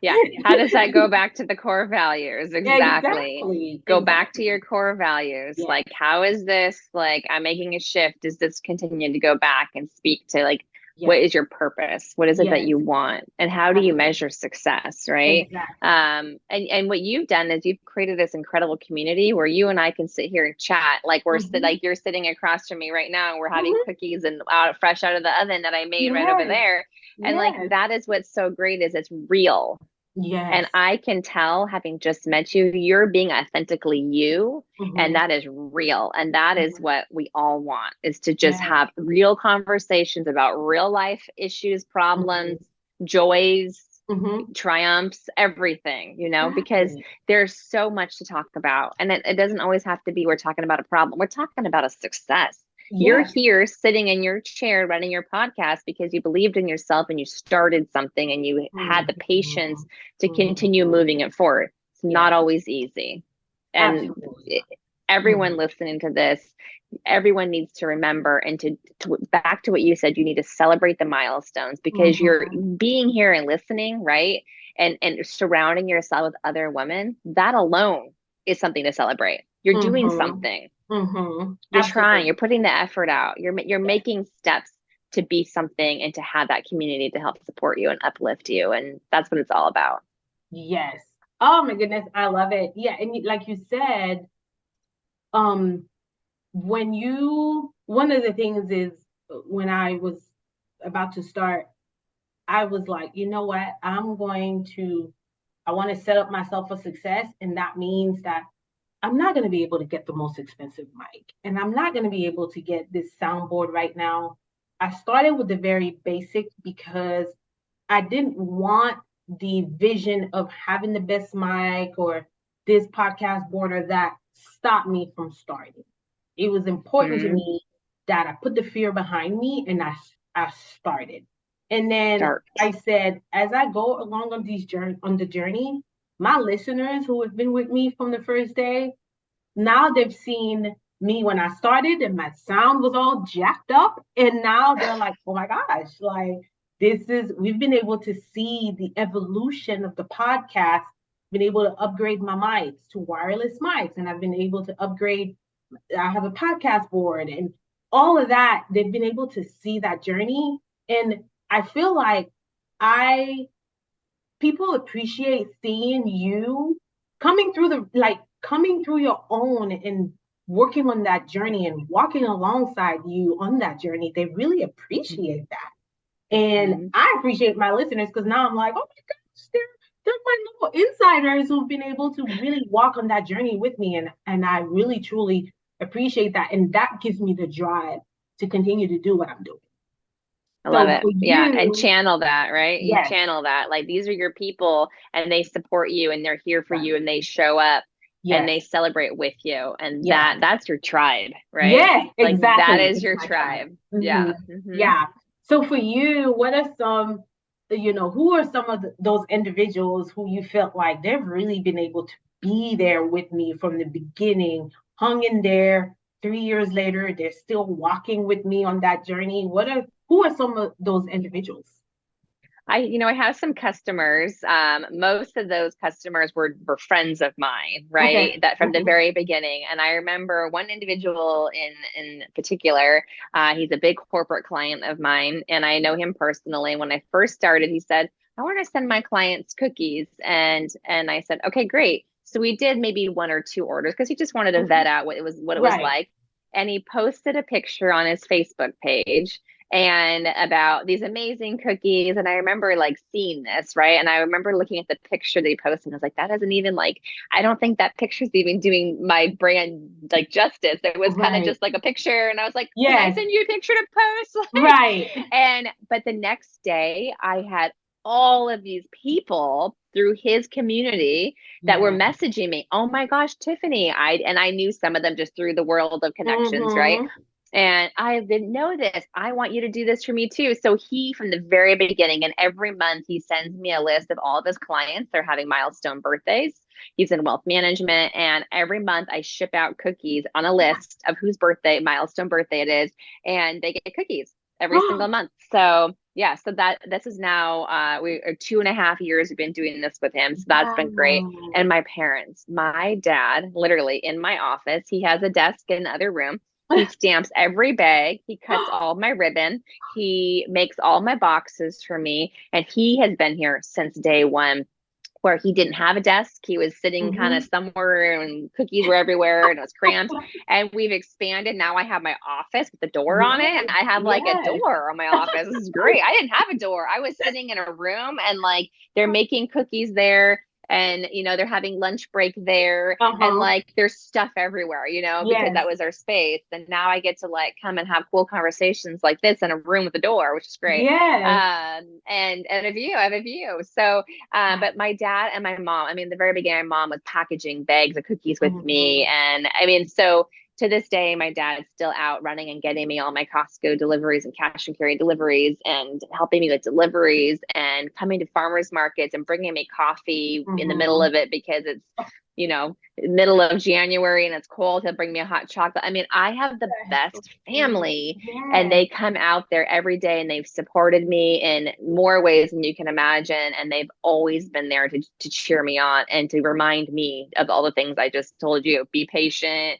Yeah. How does that go back to the core values? Exactly. Go back to your core values. Yeah. Like, how is this, like, I'm making a shift. Does this continue to go back and speak to, like, what is your purpose? What is it that you want? And how do you measure success, right? Exactly. And what you've done is you've created this incredible community where you and I can sit here and chat. Like, like you're sitting across from me right now, and we're having cookies and fresh out of the oven that I made right over there. And like, that is what's so great, is it's real. Yes. And I can tell, having just met you, you're being authentically you, and that is real. And that is what we all want, is to just have real conversations about real life issues, problems, joys, triumphs, everything, because there's so much to talk about. And it doesn't always have to be, we're talking about a problem. We're talking about a success. You're here sitting in your chair running your podcast because you believed in yourself and you started something and you had the patience to continue moving it forward. It's not always easy. And everyone listening to this, everyone needs to remember, and to back to what you said, you need to celebrate the milestones, because you're being here and listening, right? And surrounding yourself with other women, that alone is something to celebrate. You're doing something. You're trying, you're putting the effort out, you're making steps to be something and to have that community to help support you and uplift you. And that's what it's all about. Yes. Oh my goodness. I love it. Yeah. And like you said, one of the things is, when I was about to start, I was like, you know what? I want to set up myself for success. And that means that I'm not going to be able to get the most expensive mic, and I'm not going to be able to get this soundboard right now. I started with the very basic because I didn't want the vision of having the best mic or this podcast board or that stop me from starting. It was important to me that I put the fear behind me, and I started. And then I said, as I go along on the journey, my listeners who have been with me from the first day, now they've seen me when I started and my sound was all jacked up. And now they're like, oh my gosh, like we've been able to see the evolution of the podcast, been able to upgrade my mics to wireless mics, and I've been able to upgrade. I have a podcast board and all of that. They've been able to see that journey. And I feel like people appreciate seeing you coming through your own and working on that journey and walking alongside you on that journey. They really appreciate that. And I appreciate my listeners because now I'm like, oh my gosh, they're my little insiders who've been able to really walk on that journey with me. And I really, truly appreciate that. And that gives me the drive to continue to do what I'm doing. I love it. Yeah. And channel that, right? Yes. You channel that. Like, these are your people and they support you and they're here for you and they show up and they celebrate with you. And that's your tribe, right? Yes, like, exactly. That is your tribe. Yeah. Yeah. So for you, what are some, who are some of those individuals who you felt like they've really been able to be there with me from the beginning, hung in there 3 years later, they're still walking with me on that journey? Who are some of those individuals? I have some customers. Most of those customers were friends of mine, right? That from the very beginning. And I remember one individual in particular, he's a big corporate client of mine, and I know him personally. When I first started, he said, I want to send my clients cookies. And I said, okay, great. So we did maybe 1 or 2 orders because he just wanted to vet out what it was like. And he posted a picture on his Facebook page and about these amazing cookies. And I remember like seeing this, right? And I remember looking at the picture they posted and I was like, that doesn't even I don't think that picture's even doing my brand like justice. It was kind of just like a picture. And I was like, can I send you a picture to post? Right. But the next day I had all of these people through his community that were messaging me. Oh my gosh, Tiffany. I knew some of them just through the world of connections, right? And I didn't know this. I want you to do this for me too. So he, from the very beginning, and every month he sends me a list of all of his clients. They're having milestone birthdays. He's in wealth management. And every month I ship out cookies on a list of whose milestone birthday it is. And they get cookies every single month. So yeah, so this is now, we are 2.5 years we've been doing this with him. So that's been great. And my parents, my dad, literally in my office, he has a desk in the other room. He stamps every bag. He cuts all my ribbon. He makes all my boxes for me. And he has been here since day one, where he didn't have a desk. He was sitting kind of somewhere and cookies were everywhere and it was cramped. And we've expanded. Now I have my office with a door on it. I have like a door on my office. This is great. I didn't have a door. I was sitting in a room and like they're making cookies there. And, they're having lunch break there and like there's stuff everywhere, because that was our space. And now I get to like come and have cool conversations like this in a room with a door, which is great. And a view. I have a view. So, but my dad and my mom, the very beginning, my mom was packaging bags of cookies with me. And so to this day, my dad's still out running and getting me all my Costco deliveries and cash and carry deliveries and helping me with deliveries and coming to farmers markets and bringing me coffee in the middle of it because it's, middle of January and it's cold. He'll bring me a hot chocolate. I have the best family and they come out there every day and they've supported me in more ways than you can imagine. And they've always been there to cheer me on and to remind me of all the things I just told you. Be patient,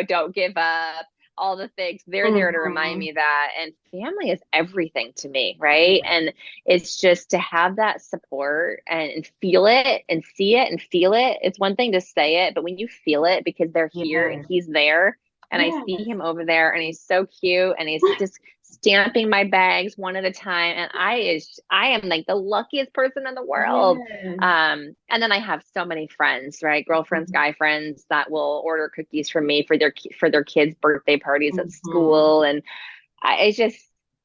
don't give up. All the things they're there to remind me that. And family is everything to me, right? And it's just to have that support and feel it and see it and feel it. It's one thing to say it, but when you feel it because they're here and he's there and I see him over there and he's so cute and he's just stamping my bags one at a time. And I am like the luckiest person in the world. And then I have so many friends, right? Girlfriends, guy friends that will order cookies from me for their kids' birthday parties at school. And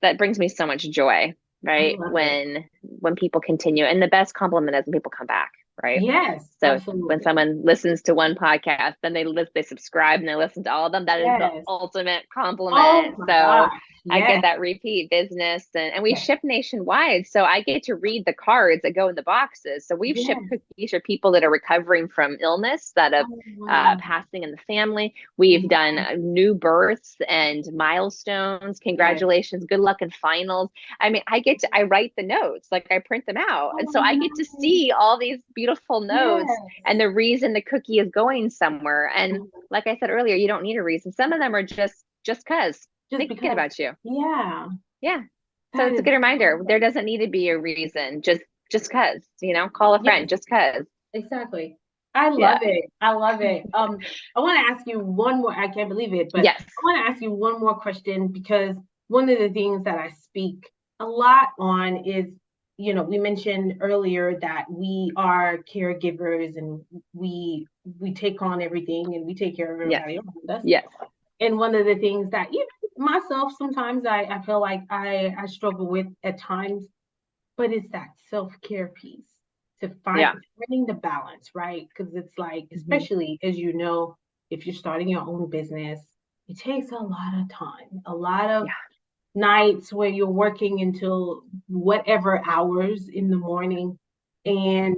that brings me so much joy, right? When people continue, and the best compliment is when people come back. Right. Yes. So absolutely. when someone listens to one podcast, then they subscribe and they listen to all of them. That is the ultimate compliment. Oh my gosh. I get Yes. that repeat business, and we Yes. ship nationwide. So I get to read the cards that go in the boxes. So we've shipped Yes. cookies for people that are recovering from illness, that have Oh, wow. passing in the family. We've done Wow. new births and milestones. Yes. Congratulations, good luck in finals. I mean, I write the notes, like I print them out. And so Oh, I get to nice. see all these beautiful notes Yes. and the reason the cookie is going somewhere. And Mhm. like I said earlier, you don't need a reason. Some of them are just cause Just thinking because, about you. yeah, Yeah. So that it's a is good reminder. There awesome. doesn't need to be a reason. Just cause, call a friend Yes, just cause. exactly. I Yeah. love it. I love it. I want to ask you one more. I can't believe it, but Yes. I want to ask you one more question because one of the things that I speak a lot on is, we mentioned earlier that we are caregivers and we take on everything and we take care of Yes. everybody around us. Yes. And one of the things that even myself sometimes I feel like I struggle with at times, but it's that self-care piece to Yeah. finding the balance, right? Because it's like, Hmm. especially as you know, if you're starting your own business, it takes a lot of time, a lot of Yeah. nights where you're working until whatever hours in the morning, and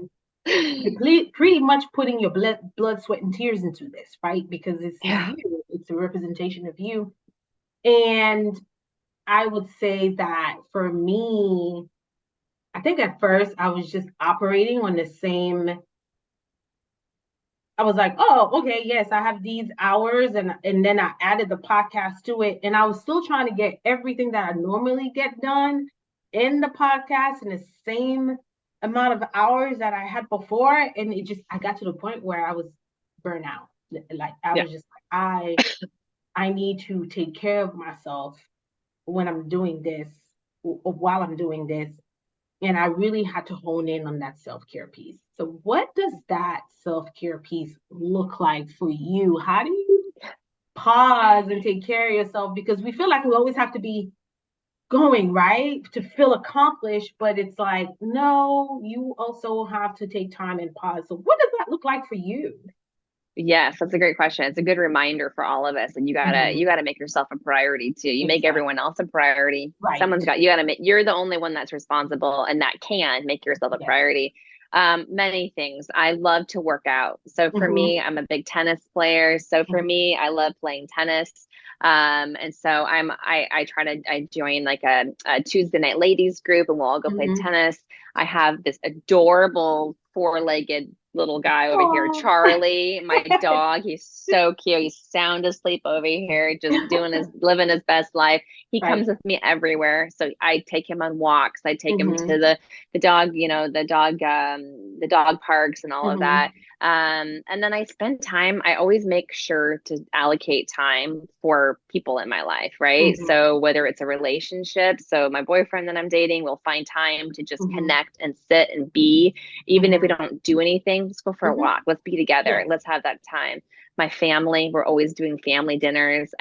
pretty much putting your blood, sweat, and tears into this, right? Because it's Yeah. you, it's a representation of you. And I would say that for me, I think at first I was just operating on the same. I was like, oh, okay, yes, I have these hours, and then I added the podcast to it, and I was still trying to get everything that I normally get done in the podcast in the same amount of hours that I had before, and I got to the point where I was burnt out. Like I Yeah. was just like, I need to take care of myself when I'm doing this, or while I'm doing this, and I really had to hone in on that self-care piece. So what does that self-care piece look like for you? How do you pause and take care of yourself? Because we feel like we always have to be going, right? To feel accomplished, but it's like, no, you also have to take time and pause. So what does that look like for you? Yes, that's a great question. It's a good reminder for all of us. And you gotta Mhm. you gotta make yourself a priority too. You make Exactly. everyone else a priority. Right. You gotta make you're the only one that's responsible and that can make yourself a Yes. priority. Many things. I love to work out. So for Hmm. me, I'm a big tennis player. So for me, I love playing tennis. And so I join like a Tuesday night ladies group and we'll all go play Hmm. tennis. I have this adorable four-legged little guy over here, Oh. Charlie, my dog. He's so cute. He's sound asleep over here, just living his best life. He Right. comes with me everywhere. So I take him on walks. I take him Hmm. to the dog, the dog parks and all of Hmm. that. And then I spend time, I always make sure to allocate time for people in my life, right? Hmm. So whether it's a relationship, so my boyfriend that I'm dating will find time to just Hmm. connect and sit and be, even if we Hmm. don't do anything, let's go for a Hmm. walk. Let's be together. Yes. Let's have that time. My family, we're always doing family dinners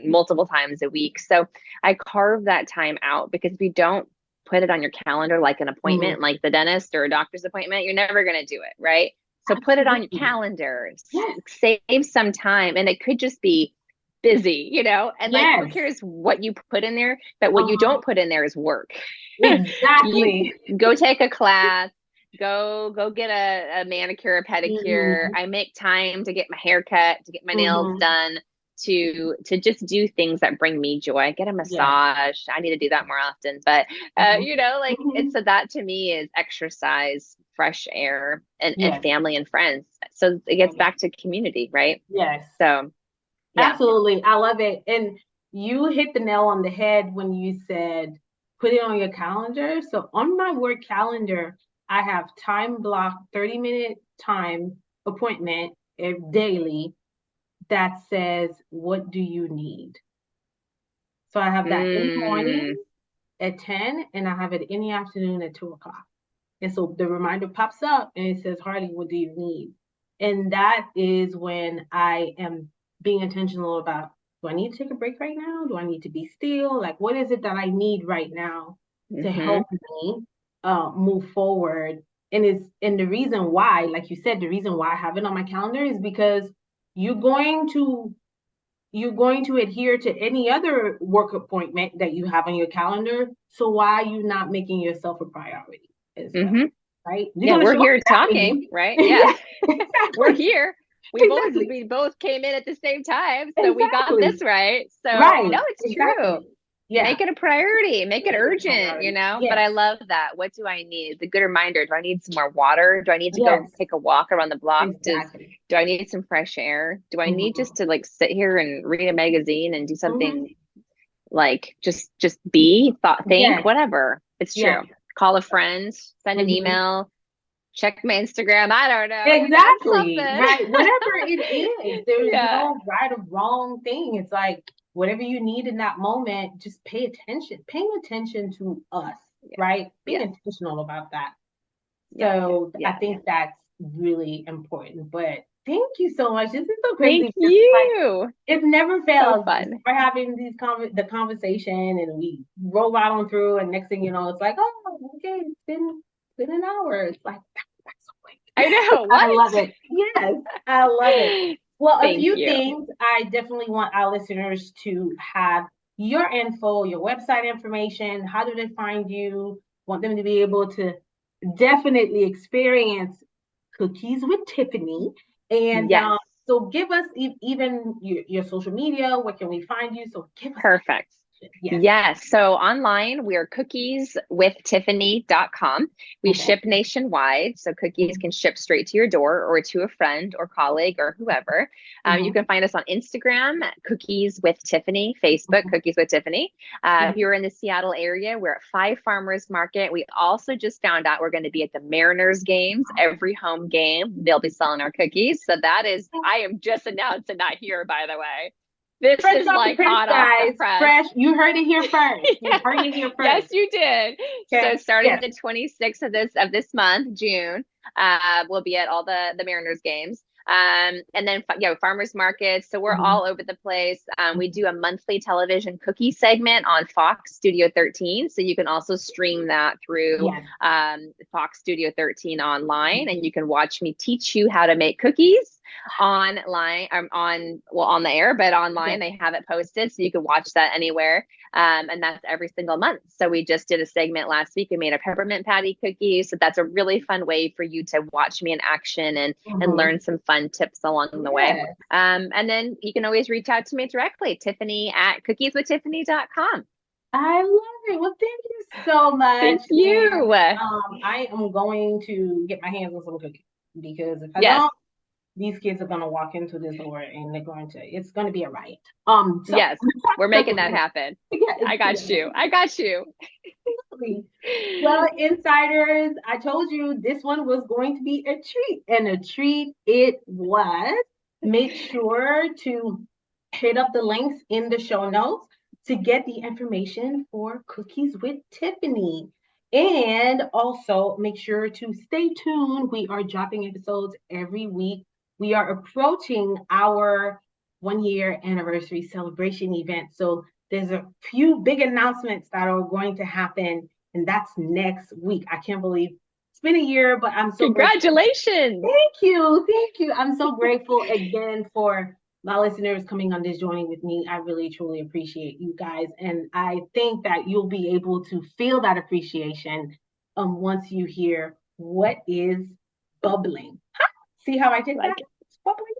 multiple times a week. So I carve that time out because if you don't put it on your calendar like an Mm. appointment, like the dentist or a doctor's appointment, you're never going to do it, right? So put it on your Absolutely. calendar, Yes. save some time, and it could just be busy, and like who Yes. cares what you put in there, but what you Uh-huh. don't put in there is work. You Exactly. go take a class, go get a manicure, a pedicure. Mm-hmm. I make time to get my hair cut, to get my nails Mm-hmm. done, to just do things that bring me joy. Get a Yes. massage. I need to do that more often, but Mm-hmm. like Mm-hmm. it's so that to me is exercise, fresh air, and Yes. family and friends. So it gets back to community, right? Yes. So yeah. Absolutely. I love it. And you hit the nail on the head when you said put it on your calendar. So on my work calendar, I have time block 30-minute time appointment daily that says, what do you need? So I have that in the Mm, morning at 10, and I have it in the afternoon at 2 o'clock. And so the reminder pops up and it says, Harli, what do you need? And that is when I am being intentional about, do I need to take a break right now? Do I need to be still? Like, what is it that I need right now to mm-hmm. help me move forward? And the reason why, like you said, the reason why I have it on my calendar is because you're going to you're going to adhere to any other work appointment that you have on your calendar. So why are you not making yourself a priority as well? Mm-hmm. Right? We're here talking, right? Yeah. Exactly. We're here. Exactly. We both came in at the same time, so we got this right. So Right. no, it's true. Yeah. Make it a priority, make it urgent, priority. But Yes. I love that. What do I need? The good reminder. Do I need some more water? Do I need to go Yes. take a walk around the block? Exactly. Do I need some fresh air? Do I need just to like sit here and read a magazine and do something like just think, Yes. whatever. It's true. Yes. Call a friend, send an email, check my Instagram. I don't know. Exactly. Right. Whatever it is, there's Yeah. no right or wrong thing. It's like whatever you need in that moment, just pay attention. Paying attention to us, right? Being intentional about that. So I think that's really important. But thank you so much. This is so crazy. Thank you. It never fails. So fun. We're having the conversation and we roll right on through, and next thing you know, it's like, oh, okay, it's been an hour. It's like that's so quick. I know. What? I love it. Yes, I love it. Well, a few you. things I definitely want our listeners to have your info, your website information. How do they find you? Want them to be able to definitely experience Cookies with Tiffany. And yes. So give us even your social media. Where can we find you? So give us perfect. Yes. So online, we're cookieswithtiffany.com. We ship nationwide. So cookies can ship straight to your door or to a friend or colleague or whoever. You can find us on Instagram, Cookies with Tiffany, Facebook, Cookies with Tiffany. If you're in the Seattle area, we're at 5 Farmers Market. We also just found out we're going to be at the Mariners games. Every home game, they'll be selling our cookies. So that is, I am just announced and not here, by the way. This is like hot off the press. Fresh. You heard it here first. Yes, you did. Okay. So starting the 26th of this month, June, we'll be at all the Mariners games. And then farmers markets. So we're all over the place. We do a monthly television cookie segment on Fox Studio 13. So you can also stream that through Fox Studio 13 online, and you can watch me teach you how to make cookies online, on the air, but online they have it posted, so you can watch that anywhere. And that's every single month. So we just did a segment last week. We made a peppermint patty cookie. So that's a really fun way for you to watch me in action and learn some fun tips along the way. And then you can always reach out to me directly, Tiffany at cookieswithtiffany.com. I love it. Well, thank you so much. Thank you. And, I am going to get my hands on some cookies, because if I don't, these kids are going to walk into this door and it's going to be a riot. Yes, we're making that happen. I got you. Well, insiders, I told you this one was going to be a treat, and a treat it was. Make sure to hit up the links in the show notes to get the information for Cookies with Tiffany. And also make sure to stay tuned. We are dropping episodes every week. We are approaching our 1-year anniversary celebration event. So there's a few big announcements that are going to happen, and that's next week. I can't believe it's been a year, but I'm so Congratulations. Grateful. Thank you. I'm so grateful again for my listeners coming on this journey with me. I really, truly appreciate you guys. And I think that you'll be able to feel that appreciation once you hear what is bubbling. See how I did that? It's bubbling.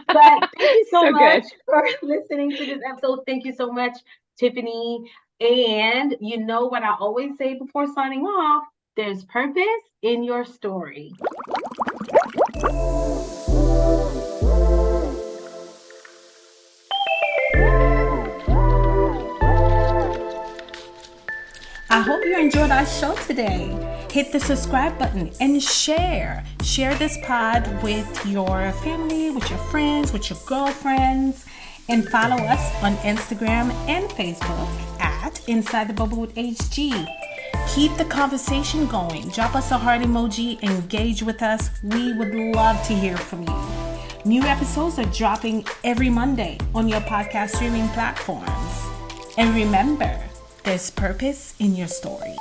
But thank you so much for listening to this episode. Thank you so much, Tiffany. And you know what I always say before signing off, there's purpose in your story. I hope you enjoyed our show today. Hit the subscribe button and share. Share this pod with your family, with your friends, with your girlfriends, and follow us on Instagram and Facebook at Inside the Bubble with HG. Keep the conversation going. Drop us a heart emoji. Engage with us. We would love to hear from you. New episodes are dropping every Monday on your podcast streaming platforms. And remember, there's purpose in your story.